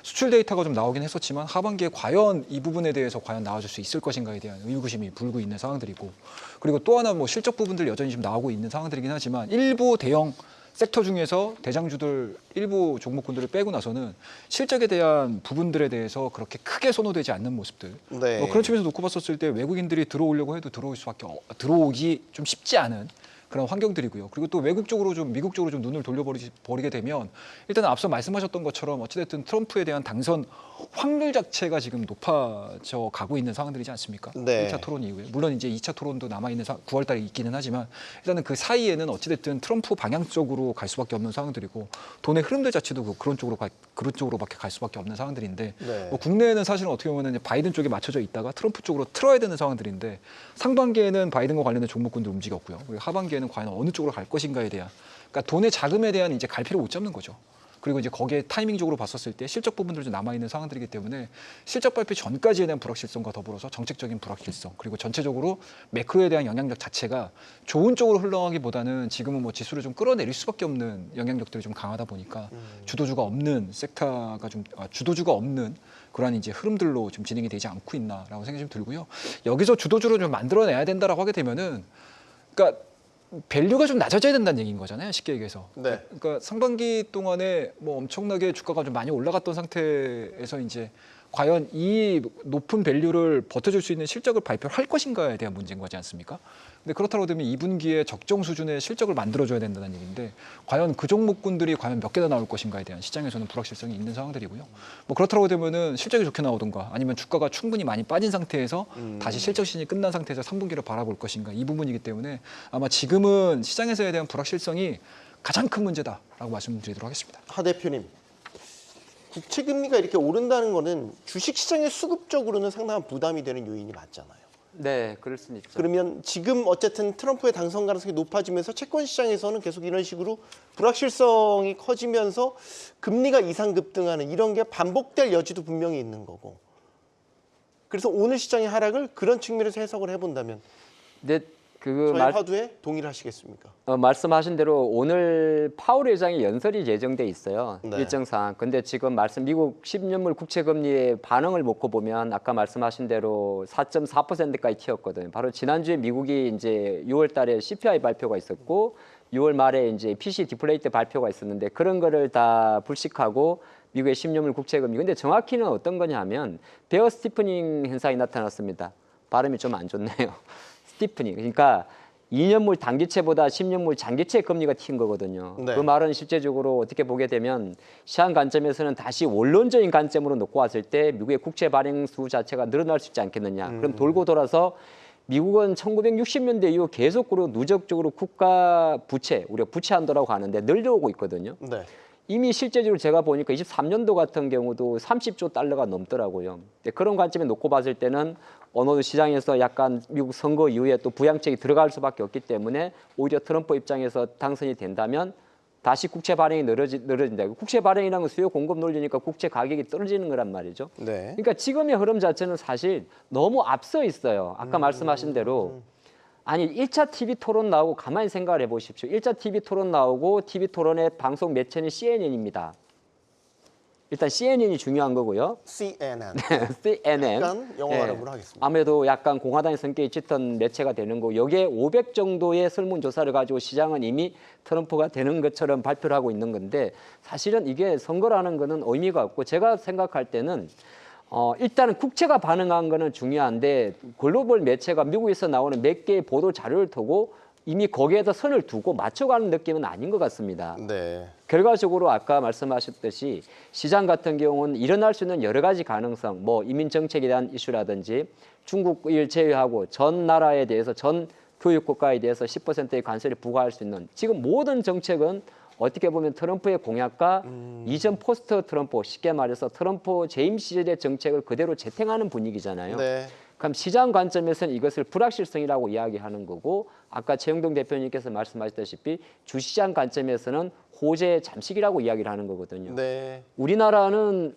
수출 데이터가 좀 나오긴 했었지만 하반기에 과연 이 부분에 대해서 과연 나와줄 수 있을 것인가에 대한 의구심이 불고 있는 상황들이고 그리고 또 하나 뭐 실적 부분들 여전히 지금 나오고 있는 상황들이긴 하지만 일부 대형 섹터 중에서 대장주들 일부 종목군들을 빼고 나서는 실적에 대한 부분들에 대해서 그렇게 크게 선호되지 않는 모습들. 네. 뭐 그런 측면에서 놓고 봤었을 때 외국인들이 들어오려고 해도 들어오기 좀 쉽지 않은 그런 환경들이고요. 그리고 또 외국 쪽으로 좀 미국 쪽으로 좀 눈을 돌려버리게 되면 일단 앞서 말씀하셨던 것처럼 어찌됐든 트럼프에 대한 당선 확률 자체가 지금 높아져 가고 있는 상황들이지 않습니까? 네. 1차 토론 이후에. 물론 이제 2차 토론도 남아있는 9월 달에 있기는 하지만 일단은 그 사이에는 어찌됐든 트럼프 방향 쪽으로 갈 수밖에 없는 상황들이고 돈의 흐름들 자체도 그런 쪽으로밖에 갈 수밖에 없는 상황들인데 네. 뭐 국내에는 사실은 어떻게 보면 바이든 쪽에 맞춰져 있다가 트럼프 쪽으로 틀어야 되는 상황들인데 상반기에는 바이든과 관련된 종목군들 움직였고요. 그리고 하반기에는 과연 어느 쪽으로 갈 것인가에 대한 그러니까 돈의 자금에 대한 이제 갈피를 못 잡는 거죠. 그리고 이제 거기에 타이밍적으로 봤었을 때 실적 부분들도 좀 남아있는 상황들이기 때문에 실적 발표 전까지에 대한 불확실성과 더불어서 정책적인 불확실성 그리고 전체적으로 매크로에 대한 영향력 자체가 좋은 쪽으로 흘러가기보다는 지금은 뭐 지수를 좀 끌어내릴 수밖에 없는 영향력들이 좀 강하다 보니까 주도주가 없는 섹터가 좀 주도주가 없는 그러한 이제 흐름들로 좀 진행이 되지 않고 있나라고 생각이 좀 들고요. 여기서 주도주를 좀 만들어내야 된다라고 하게 되면은 그러니까 밸류가 좀 낮아져야 된다는 얘기인 거잖아요. 쉽게 얘기해서. 네. 그러니까 상반기 동안에 뭐 엄청나게 주가가 좀 많이 올라갔던 상태에서 이제 과연 이 높은 밸류를 버텨줄 수 있는 실적을 발표할 것인가에 대한 문제인 거지 않습니까? 근데 그렇다고 되면 2분기에 적정 수준의 실적을 만들어줘야 된다는 얘기인데 과연 그 종목군들이 과연 몇 개나 나올 것인가에 대한 시장에서는 불확실성이 있는 상황들이고요. 뭐 그렇다고 되면은 실적이 좋게 나오든가 아니면 주가가 충분히 많이 빠진 상태에서 다시 실적 시즌이 끝난 상태에서 3분기를 바라볼 것인가 이 부분이기 때문에 아마 지금은 시장에서에 대한 불확실성이 가장 큰 문제다라고 말씀드리도록 하겠습니다. 하 대표님, 국채 금리가 이렇게 오른다는 거는 주식 시장에 수급적으로는 상당한 부담이 되는 요인이 맞잖아요. 네, 그럴 수는 있죠. 그러면 지금 어쨌든 트럼프의 당선 가능성이 높아지면서 채권 시장에서는 계속 이런 식으로 불확실성이 커지면서 금리가 이상 급등하는 이런 게 반복될 여지도 분명히 있는 거고. 그래서 오늘 시장의 하락을 그런 측면에서 해석을 해본다면 근데 그 저희 화두에 동의를 하시겠습니까? 말씀하신 대로 오늘 파월 의장이 연설이 예정돼 있어요. 네. 일정상. 근데 지금 미국 10년물 국채 금리의 반응을 놓고 보면 아까 말씀하신 대로 4.4%까지 튀었거든요. 바로 지난주에 미국이 이제 6월 달에 CPI 발표가 있었고 6월 말에 이제 PC 디플레이트 발표가 있었는데 그런 거를 다 불식하고 미국의 10년물 국채 금리. 근데 정확히는 어떤 거냐면 베어 스티프닝 현상이 나타났습니다. 발음이 좀 안 좋네요. 스티프닝. 그러니까 2년물 단기채보다 10년물 장기채 금리가 튄 거거든요. 네. 그 말은 실제적으로 어떻게 보게 되면 시장 관점에서는 다시 원론적인 관점으로 놓고 왔을 때 미국의 국채 발행 수 자체가 늘어날 수 있지 않겠느냐. 그럼 돌고 돌아서 미국은 1960년대 이후 계속으로 누적적으로 국가 부채, 우리가 부채 한도라고 하는데 늘려오고 있거든요. 네. 이미 실제적으로 제가 보니까 23년도 같은 경우도 30조 달러가 넘더라고요. 그런 관점에 놓고 봤을 때는 어느 시장에서 약간 미국 선거 이후에 또 부양책이 들어갈 수밖에 없기 때문에 오히려 트럼프 입장에서 당선이 된다면 다시 국채 발행이 늘어진다. 국채 발행이라는 건 수요 공급 논리니까 국채 가격이 떨어지는 거란 말이죠. 네. 그러니까 지금의 흐름 자체는 사실 너무 앞서 있어요. 아까 말씀하신 대로. 아니 1차 TV 토론 나오고 가만히 생각을 해보십시오. 1차 TV 토론 나오고 TV 토론의 방송 매체는 CNN입니다. 일단 CNN이 중요한 거고요. CNN. CNN. 약간 영어 발음으로 하겠습니다. 아무래도 약간 공화당의 성격이 짙은 매체가 되는 거고 여기에 500 정도의 설문조사를 가지고 시장은 이미 트럼프가 되는 것처럼 발표를 하고 있는 건데 사실은 이게 선거라는 거는 의미가 없고 제가 생각할 때는 일단은 국채가 반응한 거는 중요한데 글로벌 매체가 미국에서 나오는 몇 개의 보도 자료를 두고 이미 거기에다 선을 두고 맞춰가는 느낌은 아닌 것 같습니다. 네. 결과적으로 아까 말씀하셨듯이 시장 같은 경우는 일어날 수 있는 여러 가지 가능성, 뭐 이민 정책에 대한 이슈라든지 중국을 제외하고 전 나라에 대해서 전 교육 국가에 대해서 10%의 관세를 부과할 수 있는 지금 모든 정책은 어떻게 보면 트럼프의 공약과 이전 포스트 트럼프, 쉽게 말해서 트럼프 재임 시절의 정책을 그대로 재탕하는 분위기잖아요. 네. 그럼 시장 관점에서는 이것을 불확실성이라고 이야기하는 거고 아까 최영동 대표님께서 말씀하셨다시피 주시장 관점에서는 호재 잠식이라고 이야기를 하는 거거든요. 네. 우리나라는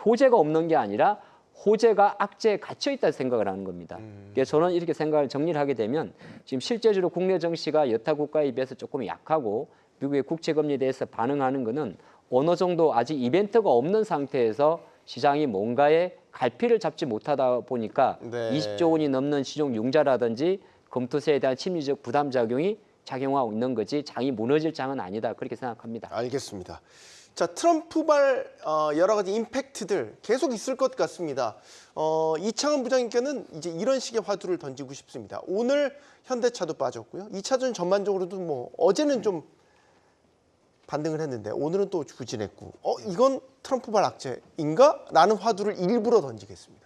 호재가 없는 게 아니라 호재가 악재에 갇혀 있다 생각을 하는 겁니다. 그래서 저는 이렇게 생각을 정리를 하게 되면 지금 실제적으로 국내 정시가 여타 국가에 비해서 조금 약하고 미국의 국채 금리에 대해서 반응하는 것은 어느 정도 아직 이벤트가 없는 상태에서 시장이 뭔가에 갈피를 잡지 못하다 보니까 네. 20조 원이 넘는 신용 융자라든지 검토세에 대한 심리적 부담 작용이 작용하고 있는 거지 장이 무너질 장은 아니다 그렇게 생각합니다. 알겠습니다. 자, 트럼프발 여러 가지 임팩트들 계속 있을 것 같습니다. 이창훈 부장님께는 이제 이런 식의 화두를 던지고 싶습니다. 오늘 현대차도 빠졌고요. 2차전 전반적으로도 뭐 어제는 좀 반등을 했는데 오늘은 또 부진했고 이건 트럼프발 악재인가? 라는 화두를 일부러 던지겠습니다.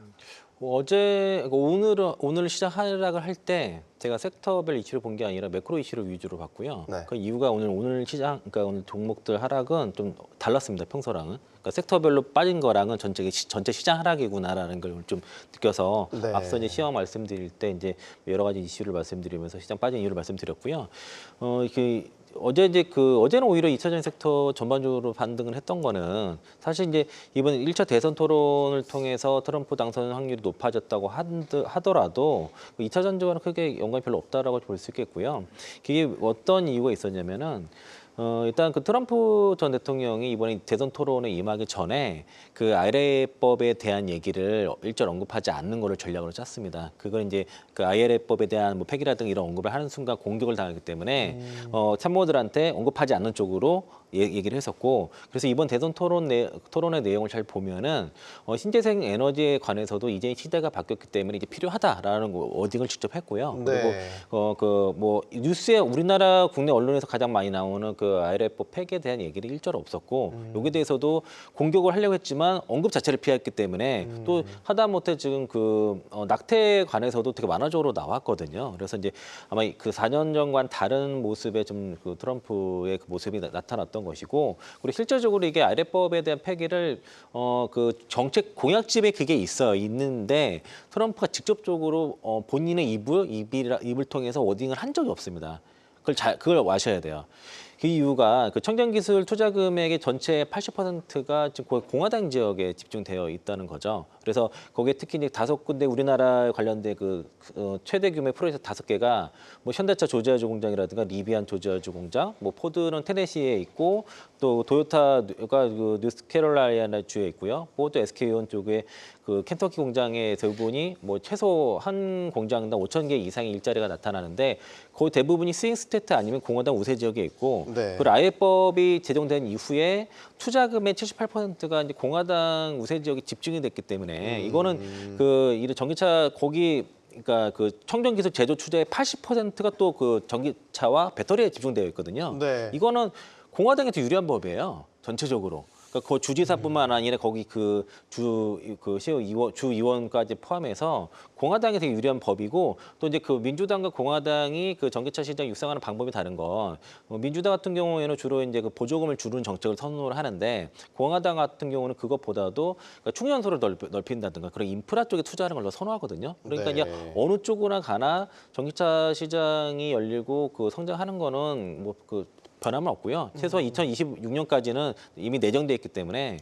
어제 오늘 시장 하락을 할 때 제가 섹터별 이슈를 본 게 아니라 매크로 이슈를 위주로 봤고요. 네. 그 이유가 오늘 시장, 그러니까 오늘 종목들 하락은 좀 달랐습니다. 평소랑은. 그러니까 섹터별로 빠진 거랑은 전체 시장 하락이구나라는 걸 좀 느껴서 네. 앞서 이제 시황 말씀드릴 때 이제 여러 가지 이슈를 말씀드리면서 시장 빠진 이유를 말씀드렸고요. 어제는 오히려 2차전 섹터 전반적으로 반등을 했던 거는 사실 이제 이번 1차 대선 토론을 통해서 트럼프 당선 확률이 높아졌다고 하더라도 2차전과는 크게 연관이 별로 없다라고 볼 수 있겠고요. 그게 어떤 이유가 있었냐면은 일단 그 트럼프 전 대통령이 이번에 대선 토론에 임하기 전에 그 IRA법에 대한 얘기를 일절 언급하지 않는 거를 전략으로 짰습니다. 그건 이제 그 IRA법에 대한 뭐 폐기라든가 이런 언급을 하는 순간 공격을 당하기 때문에 참모들한테 언급하지 않는 쪽으로 얘기를 했었고, 그래서 이번 대선 토론의 내용을 잘 보면은 신재생 에너지에 관해서도 이제 시대가 바뀌었기 때문에 이제 필요하다라는 워딩을 직접 했고요. 네. 그리고 뭐 뉴스에 우리나라 국내 언론에서 가장 많이 나오는 그 IRA법 폐기에 대한 얘기는 일절 없었고, 여기에 대해서도 공격을 하려고 했지만 언급 자체를 피했기 때문에 또 하다못해 지금 그 낙태에 관해서도 되게 완화적으로 나왔거든요. 그래서 이제 아마 그 4년 전과는 다른 모습의 좀 그 트럼프의 그 모습이 나타났던 것이고, 그리고 실질적으로 이게 IRA법에 대한 폐기를 그 정책 공약집에 그게 있는데 트럼프가 직접적으로 본인의 입을 통해서 워딩을 한 적이 없습니다. 그걸 아셔야 돼요. 그 이유가 그 청정기술 투자 금액의 전체 80%가 지금 공화당 지역에 집중되어 있다는 거죠. 그래서 거기에 특히 이제 5군데 우리나라 관련된 최대 규모의 프로젝트 5개가 뭐 현대차 조지아주 공장이라든가 리비안 조지아주 공장, 뭐 포드는 테네시에 있고 또 도요타가 그 노스캐롤라이나 주에 있고요. 또 SK온 쪽에 그 켄터키 공장의 대부분이 뭐 최소 한 공장당 5,000개 이상의 일자리가 나타나는데 거의 대부분이 스윙 스테이트 아니면 공화당 우세 지역에 있고, 네. 그리고 IRA법이 제정된 이후에 투자금의 78%가 이제 공화당 우세 지역에 집중이 됐기 때문에 이거는 그 이런 전기차 그러니까 그 청정기술 제조 투자의 80%가 또 그 전기차와 배터리에 집중되어 있거든요. 네. 이거는 공화당한테 유리한 법이에요. 전체적으로. 그러니까 그 주지사뿐만 아니라 거기 주 의원까지 포함해서 공화당에 되게 유리한 법이고, 또 이제 그 민주당과 공화당이 그 전기차 시장 육성하는 방법이 다른 건 민주당 같은 경우에는 주로 이제 그 보조금을 주는 정책을 선호를 하는데, 공화당 같은 경우는 그것보다도 그러니까 충전소를 넓힌다든가 그런 인프라 쪽에 투자하는 걸 더 선호하거든요. 그러니까 네. 이제 어느 쪽으로 가나 전기차 시장이 열리고 그 성장하는 거는 뭐 그 변함은 없고요. 최소한 2026년까지는 이미 내정돼 있기 때문에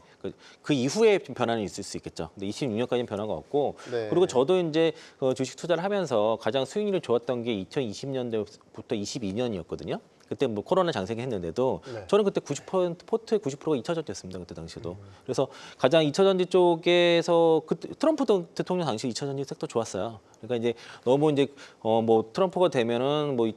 그 이후에 좀 변화는 있을 수 있겠죠. 근데 26년까지는 변화가 없고, 네. 그리고 저도 이제 주식 투자를 하면서 가장 수익률이 좋았던 게 2020년대부터 22년이었거든요. 그때 뭐 코로나 장생이 했는데도 네. 저는 그때 90%의 90%가 2차전지였습니다. 그때 당시도. 그래서 가장 2차전지 쪽에서 트럼프 대통령 당시 2차전지 섹터 좋았어요. 그러니까 이제 너무 이제 뭐 트럼프가 되면은 뭐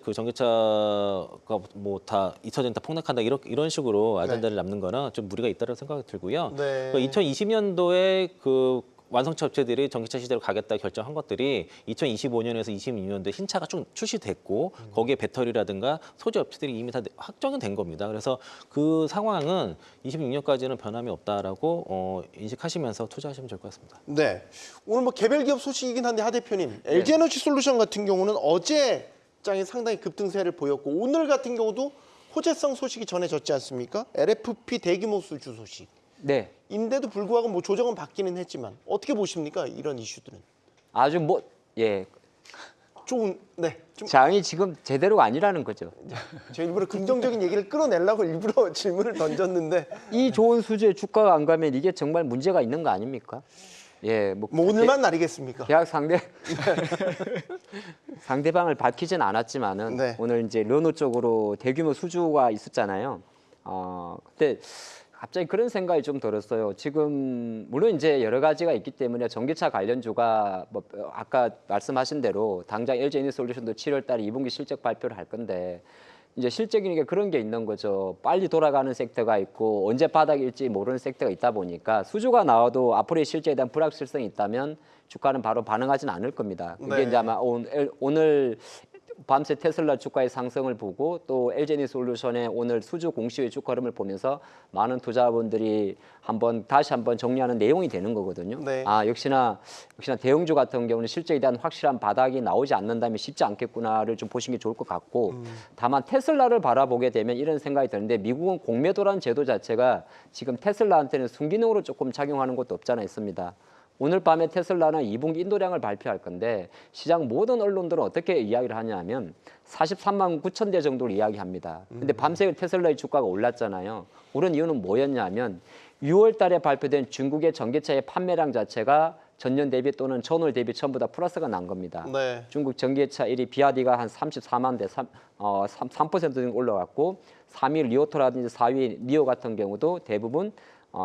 그 전기차가 뭐 다 2차전지 다 폭락한다 이런 식으로 아젠다를 남는 거는 좀 무리가 있다고 생각이 들고요. 네. 2020년도에 그 완성차 업체들이 전기차 시대로 가겠다 결정한 것들이 2025년에서 26년도에 신차가 좀 출시됐고, 거기에 배터리라든가 소재 업체들이 이미 다 확정이 된 겁니다. 그래서 그 상황은 26년까지는 변함이 없다라고 인식하시면서 투자하시면 좋을 것 같습니다. 네. 오늘 뭐 개별 기업 소식이긴 한데 하 대표님, LG에너지 솔루션 같은 경우는 어제 장에 상당히 급등세를 보였고, 오늘 같은 경우도 호재성 소식이 전해졌지 않습니까? LFP 대규모 수주 소식. 네, 인데도 불구하고 뭐 조정은 받기는 했지만 어떻게 보십니까? 이런 이슈들은. 아주 좀 장이 지금 제대로가 아니라는 거죠. 제가 일부러 긍정적인 얘기를 끌어내려고 일부러 질문을 던졌는데 이 좋은 수주에 주가가 안 가면 이게 정말 문제가 있는 거 아닙니까? 예, 뭐 오늘만 날이겠습니까? 계약 상대방을 밝히진 않았지만은 네. 오늘 이제 르노 쪽으로 대규모 수주가 있었잖아요. 그때 갑자기 그런 생각이 좀 들었어요. 지금 물론 이제 여러 가지가 있기 때문에 전기차 관련주가 뭐 아까 말씀하신 대로 당장 LG 에너지솔루션도 7월 달에 2분기 실적 발표를 할 건데 이제 실적이니까 그런 게 있는 거죠. 빨리 돌아가는 섹터가 있고 언제 바닥일지 모르는 섹터가 있다 보니까 수주가 나와도 앞으로의 실적에 대한 불확실성이 있다면 주가는 바로 반응하지는 않을 겁니다. 그게 네. 이제 아마 오늘 밤새 테슬라 주가의 상승을 보고 또 LG에너지솔루션의 오늘 수주 공시의 주가 흐름을 보면서 많은 투자분들이 다시 한번 정리하는 내용이 되는 거거든요. 네. 역시나 대형주 같은 경우는 실적에 대한 확실한 바닥이 나오지 않는다면 쉽지 않겠구나를 좀 보시는 게 좋을 것 같고 다만 테슬라를 바라보게 되면 이런 생각이 드는데 미국은 공매도라는 제도 자체가 지금 테슬라한테는 순기능으로 조금 작용하는 것도 없지 않아 있습니다. 오늘 밤에 테슬라는 2분기 인도량을 발표할 건데 시장 모든 언론들은 어떻게 이야기를 하냐면 43만 9천 대 정도를 이야기합니다. 근데 밤새 테슬라의 주가가 올랐잖아요. 오른 이유는 뭐였냐면 6월 달에 발표된 중국의 전기차의 판매량 자체가 전년 대비 또는 전월 대비 전부 다 플러스가 난 겁니다. 네. 중국 전기차 1위 비아디가 한 34만 대, 3% 정도 올라갔고 3위 리오토라든지 4위 니오 같은 경우도 대부분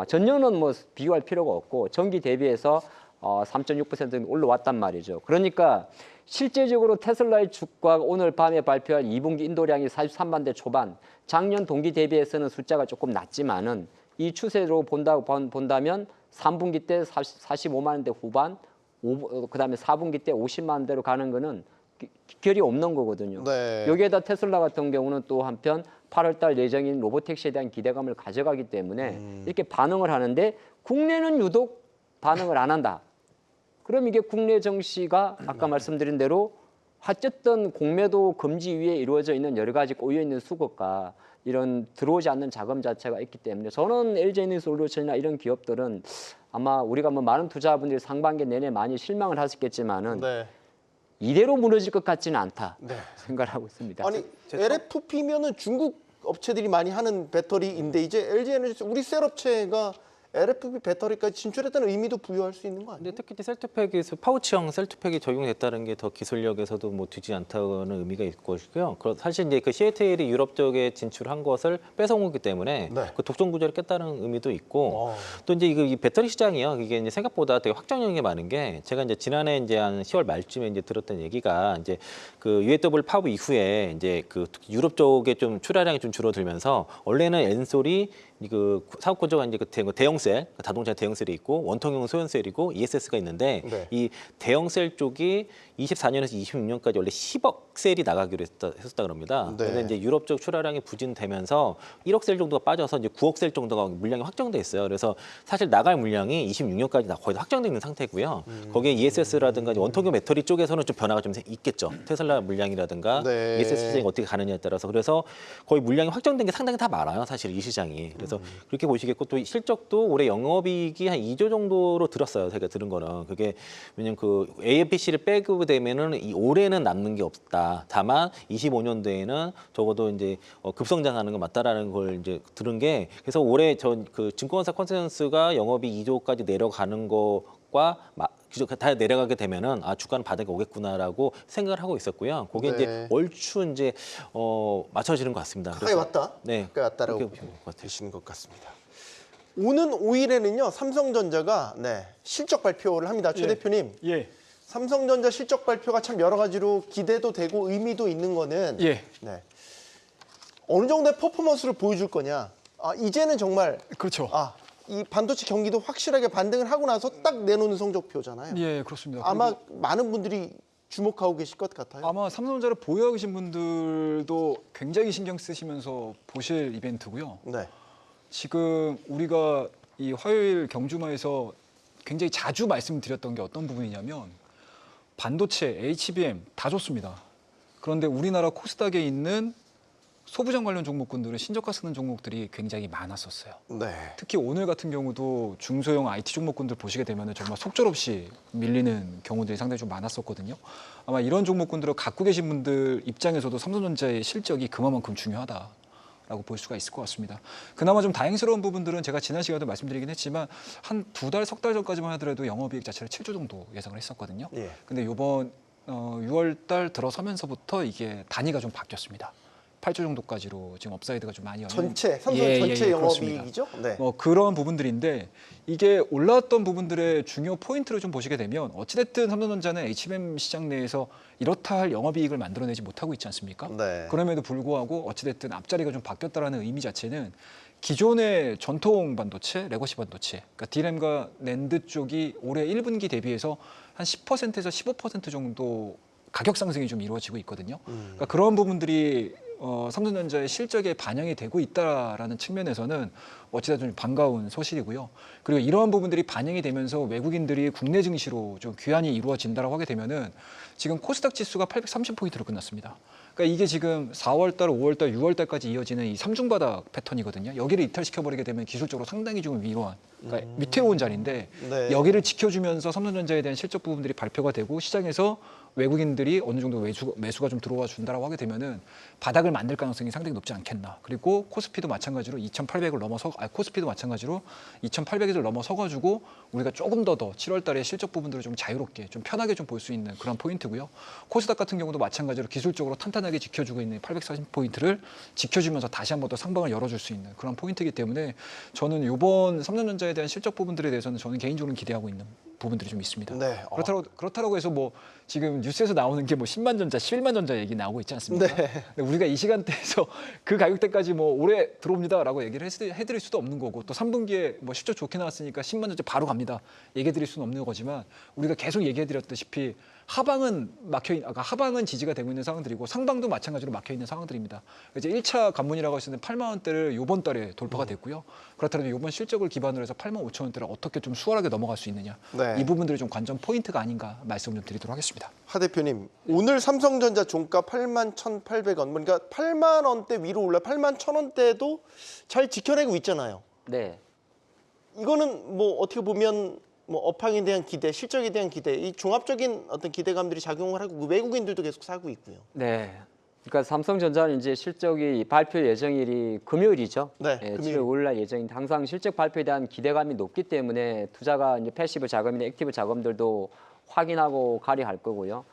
전년은 뭐 비교할 필요가 없고 전기 대비해서 3.6% 올라왔단 말이죠. 그러니까 실제적으로 테슬라의 주가가 오늘 밤에 발표할 2분기 인도량이 43만 대 초반, 작년 동기 대비해서는 숫자가 조금 낮지만은 이 추세로 본다면 3분기 때 45만 대 후반, 그다음에 4분기 때 50만 대로 가는 거는 결이 없는 거거든요. 네. 여기에다 테슬라 같은 경우는 또 한편 8월 달 예정인 로보택시에 대한 기대감을 가져가기 때문에 이렇게 반응을 하는데 국내는 유독 반응을 안 한다. 그럼 이게 국내 정시가 아까 말씀드린 대로 어쨌든 공매도 금지 위에 이루어져 있는 여러 가지 꼬여 있는 수급과 이런 들어오지 않는 자금 자체가 있기 때문에 저는 LG에너지솔루션이나 이런 기업들은 아마 우리가 뭐 많은 투자분들이 상반기 내내 많이 실망을 하셨겠지만은 네. 이대로 무너질 것 같지는 않다 네. 생각을 하고 있습니다. 아니 LFP면은 중국 업체들이 많이 하는 배터리인데 이제 LG에너지 우리 셀 업체가 LFP 배터리까지 진출했다는 의미도 부여할 수 있는 거 아니에요? 근데 특히 셀투팩에서 파우치형 셀투팩이 적용됐다는 게 더 기술력에서도 뭐 뒤지 않다는 의미가 있을 것이고요. 사실 이제 그 CATL이 유럽 쪽에 진출한 것을 뺏어온 거기 때문에 네. 그 독점 구조를 깼다는 의미도 있고 또 이제 이 배터리 시장이요. 이게 이제 생각보다 되게 확장력이 많은 게 제가 이제 지난해 이제 한 10월 말쯤에 이제 들었던 얘기가 이제 그 UAW 파브 이후에 이제 그 유럽 쪽에 좀 출하량이 좀 줄어들면서 원래는 엔솔이 그 사업 구조가 이제 그 대형 셀, 자동차 대형 셀이 있고 원통형 소형 셀이고 ESS가 있는데 네. 이 대형 셀 쪽이 24년에서 26년까지 원래 10억 셀이 나가기로 했었다 그럽니다. 네. 그런데 이제 유럽 쪽 출하량이 부진되면서 1억 셀 정도가 빠져서 이제 9억 셀 정도가 물량이 확정돼 있어요. 그래서 사실 나갈 물량이 26년까지 거의 다 확정돼 있는 상태고요. 거기에 ESS라든가 원통형 배터리 쪽에서는 좀 변화가 좀 있겠죠. 테슬라 물량이라든가 네. ESS 시장이 어떻게 가느냐에 따라서 그래서 거의 물량이 확정된 게 상당히 다 많아요. 사실 이 시장이. 그래서 그렇게 보시겠고 또 실적도 올해 영업이익이 한 2조 정도로 들었어요. 제가 들은 거는 그게 왜냐면 그 AMPC를 빼고 되면은 이 올해는 남는 게 없다. 다만 25년도에는 적어도 이제 급성장하는 거 맞다라는 걸 이제 들은 게 그래서 올해 그 증권사 컨센서스가 영업이 2조까지 내려가는 거과 다 내려가게 되면은 주가는 바닥에 오겠구나라고 생각을 하고 있었고요. 그게 네. 이제 얼추 이제 맞춰지는 것 같습니다. 가까이 왔다. 네, 가까이 왔다라고 그렇게 보시는 것 같아요. 보시는 것 같습니다. 오는 5일에는요 삼성전자가 실적 발표를 합니다. 최 예. 대표님, 예. 삼성전자 실적 발표가 참 여러 가지로 기대도 되고 의미도 있는 거는 예. 어느 정도의 퍼포먼스를 보여줄 거냐. 이제는 정말 그렇죠. 이 반도체 경기도 확실하게 반등을 하고 나서 딱 내놓는 성적표잖아요. 예, 그렇습니다. 아마 많은 분들이 주목하고 계실 것 같아요. 아마 삼성전자를 보유하고 계신 분들도 굉장히 신경 쓰시면서 보실 이벤트고요. 네. 지금 우리가 이 화요일 경주마에서 굉장히 자주 말씀드렸던 게 어떤 부분이냐면 반도체, HBM 다 좋습니다. 그런데 우리나라 코스닥에 있는 소부장 관련 종목군들은 신저가 쓰는 종목들이 굉장히 많았었어요. 네. 특히 오늘 같은 경우도 중소형 IT 종목군들 보시게 되면 정말 속절없이 밀리는 경우들이 상당히 좀 많았었거든요. 아마 이런 종목군들을 갖고 계신 분들 입장에서도 삼성전자의 실적이 그만큼 중요하다라고 볼 수가 있을 것 같습니다. 그나마 좀 다행스러운 부분들은 제가 지난 시간에도 말씀드리긴 했지만 한 2달, 석 달 전까지만 하더라도 영업이익 자체를 7조 정도 예상을 했었거든요. 예. 근데 이번 6월 달 들어서면서부터 이게 단위가 좀 바뀌었습니다. 8조 정도까지로 지금 업사이드가 좀 많이 전체 삼성 예, 전체 예, 영업이익이죠? 네. 뭐 그런 부분들인데 이게 올라왔던 부분들의 중요 포인트를 좀 보시게 되면 어찌됐든 삼성전자는 HBM 시장 내에서 이렇다 할 영업이익을 만들어내지 못하고 있지 않습니까? 네. 그럼에도 불구하고 어찌됐든 앞자리가 좀 바뀌었다라는 의미 자체는 기존의 전통 반도체, 레거시 반도체, 그러니까 D램과 낸드 쪽이 올해 1분기 대비해서 한 10%에서 15% 정도 가격 상승이 좀 이루어지고 있거든요. 그러니까 그런 부분들이 삼성전자의 실적에 반영이 되고 있다라는 측면에서는 어찌됐든 좀 반가운 소식이고요. 그리고 이러한 부분들이 반영이 되면서 외국인들이 국내 증시로 좀 귀환이 이루어진다라고 하게 되면은 지금 코스닥 지수가 830포인트로 끝났습니다. 그러니까 이게 지금 4월달, 5월달, 6월달까지 이어지는 이 삼중바닥 패턴이거든요. 여기를 이탈시켜버리게 되면 기술적으로 상당히 좀 위로한, 그러니까 위태로운 자리인데 네. 여기를 지켜주면서 삼성전자에 대한 실적 부분들이 발표가 되고 시장에서 외국인들이 어느 정도 매수가 좀 들어와 준다라고 하게 되면은 바닥을 만들 가능성이 상당히 높지 않겠나. 그리고 코스피도 마찬가지로 2,800을 넘어서 코스피도 마찬가지로 2,800을 넘어서가지고 우리가 조금 더 7월달에 실적 부분들을 좀 자유롭게 좀 편하게 좀 볼 수 있는 그런 포인트고요. 코스닥 같은 경우도 마찬가지로 기술적으로 탄탄하게 지켜주고 있는 840포인트를 지켜주면서 다시 한번 더 상방을 열어줄 수 있는 그런 포인트이기 때문에 저는 이번 삼성전자에 대한 실적 부분들에 대해서는 저는 개인적으로 기대하고 있는 부분들이 좀 있습니다. 네. 그렇다고 해서 뭐 지금 뉴스에서 나오는 게 뭐 10만 전자, 11만 전자 얘기 나오고 있지 않습니까? 네. 근데 우리가 이 시간대에서 그 가격대까지 뭐 올해 들어옵니다라고 얘기를 해드릴 수도 없는 거고 또 3분기에 뭐 실적 좋게 나왔으니까 10만 전자 바로 갑니다. 얘기해드릴 수는 없는 거지만 우리가 계속 얘기해드렸다시피 하방은 지지가 되고 있는 상황들이고 상방도 마찬가지로 막혀 있는 상황들입니다. 이제 1차 관문이라고 할 수 있는 8만 원대를 이번 달에 돌파가 됐고요. 그렇다면 이번 실적을 기반으로 해서 8만 5천 원대를 어떻게 좀 수월하게 넘어갈 수 있느냐. 네. 이 부분들이 좀 관전 포인트가 아닌가 말씀을 좀 드리도록 하겠습니다. 하 대표님, 오늘 삼성전자 종가 8만 1,800원, 그러니까 8만 원대 위로 올라 8만 1,000원대도 잘 지켜내고 있잖아요. 네. 이거는 뭐 어떻게 보면 뭐 업황에 대한 기대, 실적에 대한 기대, 이 종합적인 어떤 기대감들이 작용을 하고 외국인들도 계속 사고 있고요. 네. 그러니까 삼성전자는 이제 실적이 발표 예정일이 금요일이죠. 네, 예, 금요일. 7월 5일 날 예정인데 항상 실적 발표에 대한 기대감이 높기 때문에 투자가 이제 패시브 자금이나 액티브 자금들도 확인하고 가려할 거고요.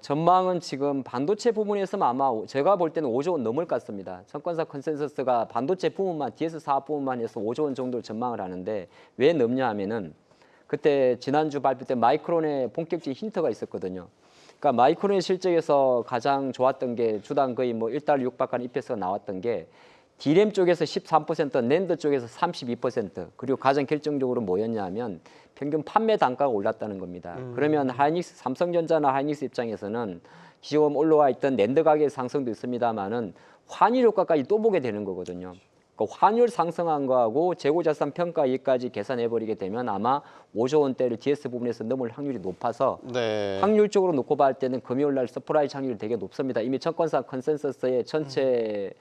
전망은 지금 반도체 부분에서는 아마 제가 볼 때는 5조 원 넘을 것 같습니다. 증권사 컨센서스가 반도체 부분만 DS 사업 부분만 해서 5조 원 정도를 전망을 하는데 왜 넘냐 하면은 그때 지난주 발표 때 마이크론의 본격적인 힌트가 있었거든요. 그러니까 마이크론의 실적에서 가장 좋았던 게 주당 거의 뭐 1달러 육박하는 EPS가 나왔던 게 D램 쪽에서 13%, 낸드 쪽에서 32%, 그리고 가장 결정적으로 뭐였냐면 평균 판매 단가가 올랐다는 겁니다. 그러면 삼성전자나 하이닉스 입장에서는 기존 올라와 있던 낸드 가격의 상승도 있습니다만은 환율 효과까지 또 보게 되는 거거든요. 환율 상승한 거하고 재고자산 평가이익까지 계산해버리게 되면 아마 5조 원대를 DS 부분에서 넘을 확률이 높아서 네. 확률적으로 놓고 봤을 때는 금요일 날 서프라이즈 확률이 되게 높습니다. 이미 증권사 컨센서스의 전체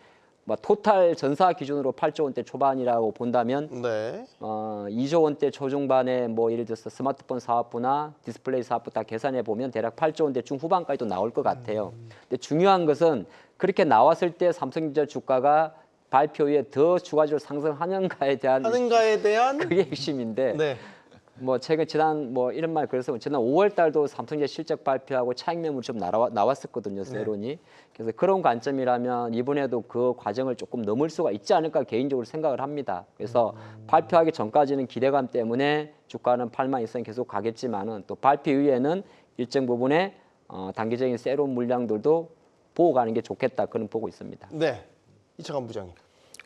토탈 전사 기준으로 8조 원대 초반이라고 본다면 네. 2조 원대 초중반에 뭐 예를 들어서 스마트폰 사업부나 디스플레이 사업부 다 계산해 보면 대략 8조 원대 중후반까지도 나올 것 같아요. 근데 중요한 것은 그렇게 나왔을 때 삼성전자 주가가 발표 후에 더 추가적으로 상승하는가에 대한 그게 핵심인데 네. 뭐 최근 지난 뭐 이런 말 그래서 지난 5월 달도 삼성전자 실적 발표하고 차익 매물이 좀 나왔었거든요, 세론이. 그래서 그런 관점이라면 이번에도 그 과정을 조금 넘을 수가 있지 않을까 개인적으로 생각을 합니다. 그래서 발표하기 전까지는 기대감 때문에 주가는 8만 이상 계속 가겠지만은 또 발표 이후에는 일정 부분의 단기적인 세론 물량들도 보고 가는 게 좋겠다 그런 보고 있습니다. 네. 이창환 부장님.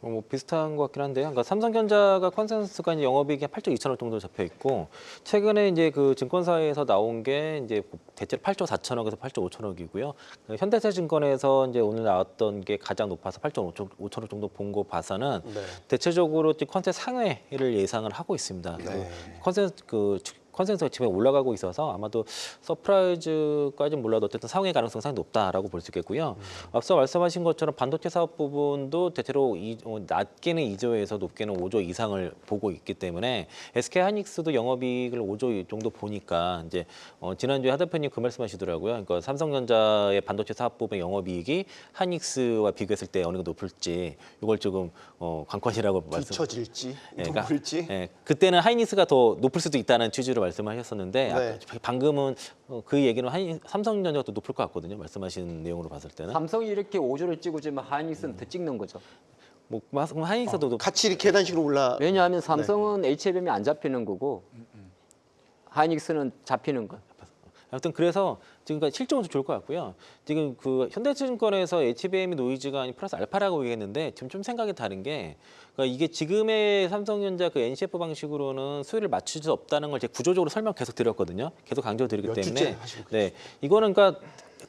뭐 비슷한 것 같긴 한데요. 그러니까 삼성전자가 컨센서스가 이제 영업이익이 8조 2천억 정도 잡혀 있고 최근에 이제 그 증권사에서 나온 게 이제 대체로 8조 4천억에서 8조 5천억이고요. 현대차증권에서 이제 오늘 나왔던 게 가장 높아서 8조 5천억 정도 본 거 봐서는 네. 대체적으로 컨센 상회를 예상을 하고 있습니다. 네. 컨센서스가 지금 올라가고 있어서 아마도 서프라이즈까지는 몰라도 어쨌든 상회 가능성이 상당히 높다라고 볼 수 있겠고요. 앞서 말씀하신 것처럼 반도체 사업 부분도 대체로 낮게는 2조에서 높게는 5조 이상을 보고 있기 때문에 SK 하이닉스도 영업이익을 5조 정도 보니까 이제 지난주에 하 대표님 그 말씀하시더라고요. 그러니까 삼성전자의 반도체 사업 부분의 영업이익이 하이닉스와 비교했을 때 어느 정도 높을지 이걸 조금 관건이라고 뒤처질지, 그러니까, 높을지. 그때는 하이닉스가 더 높을 수도 있다는 취지로 말씀하셨었는데 네. 아까 방금은 그 얘기는 삼성전자가 더 높을 것 같거든요. 말씀하신 내용으로 봤을 때는. 삼성이 이렇게 5조를 찍어주면 하이닉스는 더 찍는 거죠. 뭐 하이닉스도 같이 이렇게 계단식으로 올라. 왜냐하면 삼성은 HBM이 안 잡히는 거고 하이닉스는 잡히는 거. 아무튼 그래서 지금 실적은 좀 좋을 것 같고요. 지금 그 현대증권에서 HBM 노이즈가 아닌 플러스 알파라고 얘기했는데 지금 좀 생각이 다른 게 그러니까 이게 지금의 삼성전자 그 NCF 방식으로는 수율을 맞출 수 없다는 걸 제가 구조적으로 설명 계속 드렸거든요. 계속 강조드리기 몇 때문에 주째 하시고 네 이거는 그러니까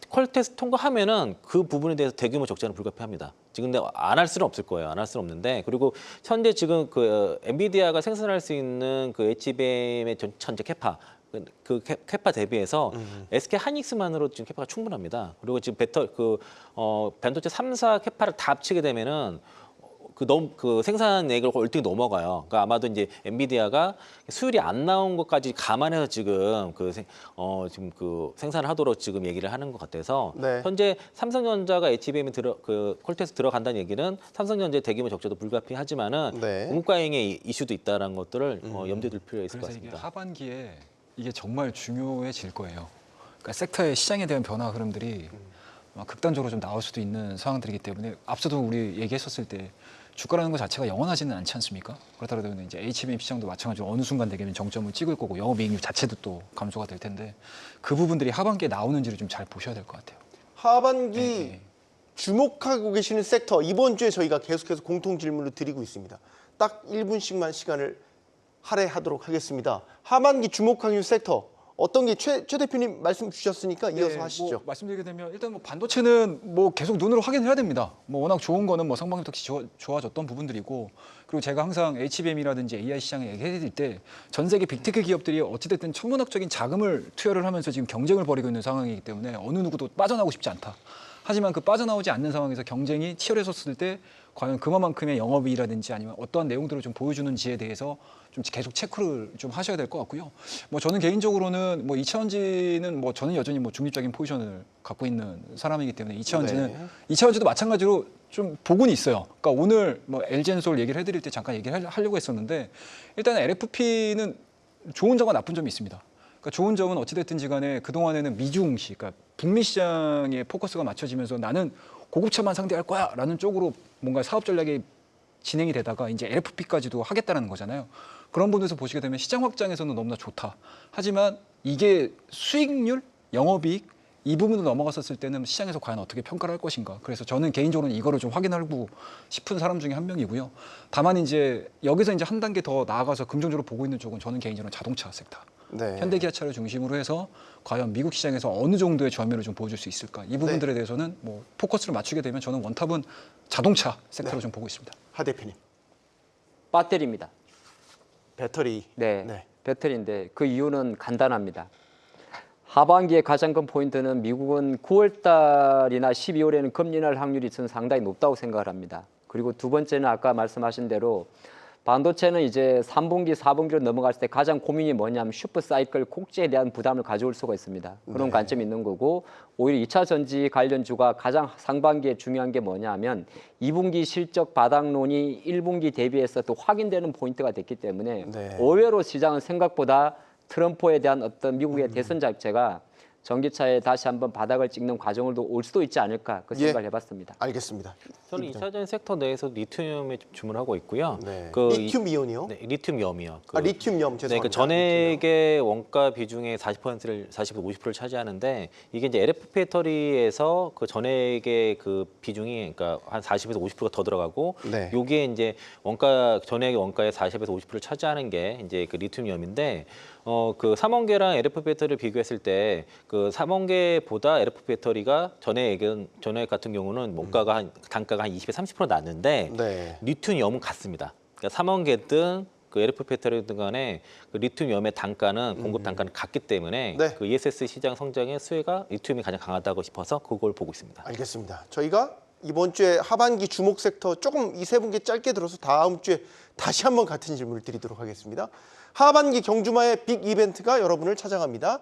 퀄 테스트 통과하면은 그 부분에 대해서 대규모 적자는 불가피합니다. 지금 근데 안 할 수는 없을 거예요. 안 할 수는 없는데 그리고 현재 지금 그 엔비디아가 생산할 수 있는 그 HBM의 전체 캐파 그 캐파 대비해서 SK 하이닉스만으로 지금 캐파가 충분합니다. 그리고 지금 반도체 3사 캐파를 다 합치게 되면은 그 생산액을 월등히 넘어가요. 그러니까 아마도 이제 엔비디아가 수율이 안 나온 것까지 감안해서 지금 지금 그 생산을 하도록 지금 얘기를 하는 것 같아서 네. 현재 삼성전자가 HBM이 콜테스트 들어간다는 얘기는 삼성전자의 대규모 적자도 불가피하지만은 네. 공과행의 이슈도 있다라는 것들을 염두에 둘 필요가 있을 것 그래서 이게 같습니다. 하반기에 이게 정말 중요해질 거예요. 그러니까 섹터의 시장에 대한 변화 흐름들이 극단적으로 좀 나올 수도 있는 상황들이기 때문에 앞서도 우리 얘기했었을 때 주가라는 것 자체가 영원하지는 않지 않습니까? 그렇다 그러면 이제 HBM 시장도 마찬가지로 어느 순간 되면 정점을 찍을 거고 영업이익률 자체도 또 감소가 될 텐데 그 부분들이 하반기에 나오는지를 좀 잘 보셔야 될 것 같아요. 하반기 네. 주목하고 계시는 섹터 이번 주에 저희가 계속해서 공통 질문을 드리고 있습니다. 딱 1분씩만 시간을 할애하도록 하겠습니다. 하반기 주목하는 섹터 어떤 게 최 대표님 말씀 주셨으니까 이어서 하시죠. 뭐 말씀드리게 되면 일단 뭐 반도체는 뭐 계속 눈으로 확인해야 됩니다. 뭐 워낙 좋은 거는 뭐 상반기 특히 좋아졌던 부분들이고 그리고 제가 항상 HBM이라든지 AI 시장에 얘기해드릴 때 전 세계 빅테크 기업들이 어찌됐든 천문학적인 자금을 투여를 하면서 지금 경쟁을 벌이고 있는 상황이기 때문에 어느 누구도 빠져나오고 싶지 않다. 하지만 그 빠져나오지 않는 상황에서 경쟁이 치열해졌을 때 과연 그만큼의 영업이익이라든지 아니면 어떠한 내용들을 좀 보여주는지에 대해서 좀 계속 체크를 좀 하셔야 될 것 같고요. 뭐 저는 개인적으로는 뭐 이차전지는 뭐 저는 여전히 뭐 중립적인 포지션을 갖고 있는 사람이기 때문에 이차전지는 네. 이차전지도 마찬가지로 좀 복은 있어요. 그러니까 오늘 뭐 LG엔솔 얘기를 해드릴 때 잠깐 얘기를 하려고 했었는데 일단 LFP는 좋은 점과 나쁜 점이 있습니다. 그러니까 좋은 점은 어찌됐든지 간에 그동안에는 미중시, 그러니까 북미 시장에 포커스가 맞춰지면서 나는 고급차만 상대할 거야 라는 쪽으로 뭔가 사업 전략이 진행이 되다가 이제 LFP까지도 하겠다는 거잖아요. 그런 부분에서 보시게 되면 시장 확장에서는 너무나 좋다. 하지만 이게 수익률, 영업이익 이 부분으로 넘어갔었을 때는 시장에서 과연 어떻게 평가를 할 것인가. 그래서 저는 개인적으로는 이거를 좀 확인하고 싶은 사람 중에 한 명이고요. 다만 이제 여기서 이제 한 단계 더 나아가서 긍정적으로 보고 있는 쪽은 저는 개인적으로 자동차 섹터. 네. 현대기아차를 중심으로 해서 과연 미국 시장에서 어느 정도의 저면을 좀 보여줄 수 있을까. 이 부분들에 대해서는 뭐 포커스를 맞추게 되면 저는 원탑은 자동차 섹터로 좀 보고 있습니다. 하 대표님. 배터리입니다. 배터리. 네, 배터리인데 그 이유는 간단합니다. 하반기의 가장 큰 포인트는 미국은 9월 달이나 12월에는 금리 인하할 확률이 저는 상당히 높다고 생각을 합니다. 그리고 두 번째는 아까 말씀하신 대로 반도체는 이제 3분기, 4분기로 넘어갈 때 가장 고민이 뭐냐면 슈퍼 사이클 곡지에 대한 부담을 가져올 수가 있습니다. 그런 관점이 있는 거고 오히려 2차 전지 관련주가 가장 상반기에 중요한 게 뭐냐면 2분기 실적 바닥론이 1분기 대비해서 또 확인되는 포인트가 됐기 때문에 네. 의외로 시장은 생각보다 트럼프에 대한 어떤 미국의 대선 자체가 전기차에 다시 한번 바닥을 찍는 과정을 올 수도 있지 않을까 그 생각을 해봤습니다. 알겠습니다. 저는 2차전 섹터 내에서 리튬에 집중을 하고 있고요. 네. 그 리튬 이온이요? 네, 리튬염이요. 리튬염 죄송합니다. 네, 그 전액의 원가 비중의 40%를 50%를 차지하는데 이게 이제 LFP 배터리에서 그 전액의 그 비중이 그러니까 한 40에서 50%가 더 들어가고 네. 요게 이제 전액의 원가의 40에서 50%를 차지하는 게 이제 그 리튬염인데 그 삼원계랑 LFP 배터리를 비교했을 때 그 삼원계보다 LFP 배터리가 전액 같은 경우는 원가가 단가가 한 20에서 30% 낮는데 네. 리튬염은 같습니다. 그러니까 삼원계든 그 LFP 배터리든 간에 그 리튬염의 단가는 공급 단가는 같기 때문에 네. 그 ESS 시장 성장의 수혜가 리튬이 가장 강하다고 싶어서 그걸 보고 있습니다. 알겠습니다. 저희가 이번 주에 하반기 주목 섹터 조금 이 세 분께 짧게 들어서 다음 주에 다시 한번 같은 질문을 드리도록 하겠습니다. 하반기 경주마의 빅 이벤트가 여러분을 찾아갑니다.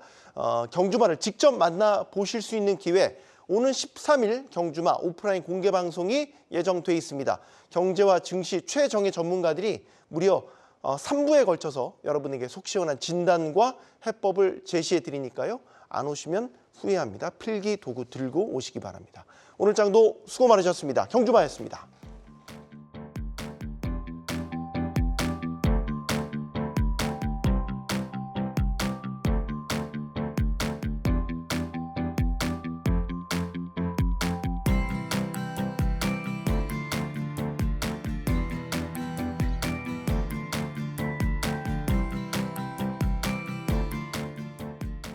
경주마를 직접 만나보실 수 있는 기회, 오는 13일 경주마 오프라인 공개 방송이 예정돼 있습니다. 경제와 증시 최정예 전문가들이 무려 3부에 걸쳐서 여러분에게 속 시원한 진단과 해법을 제시해 드리니까요. 안 오시면 후회합니다. 필기 도구 들고 오시기 바랍니다. 오늘 장도 수고 많으셨습니다. 경주마였습니다.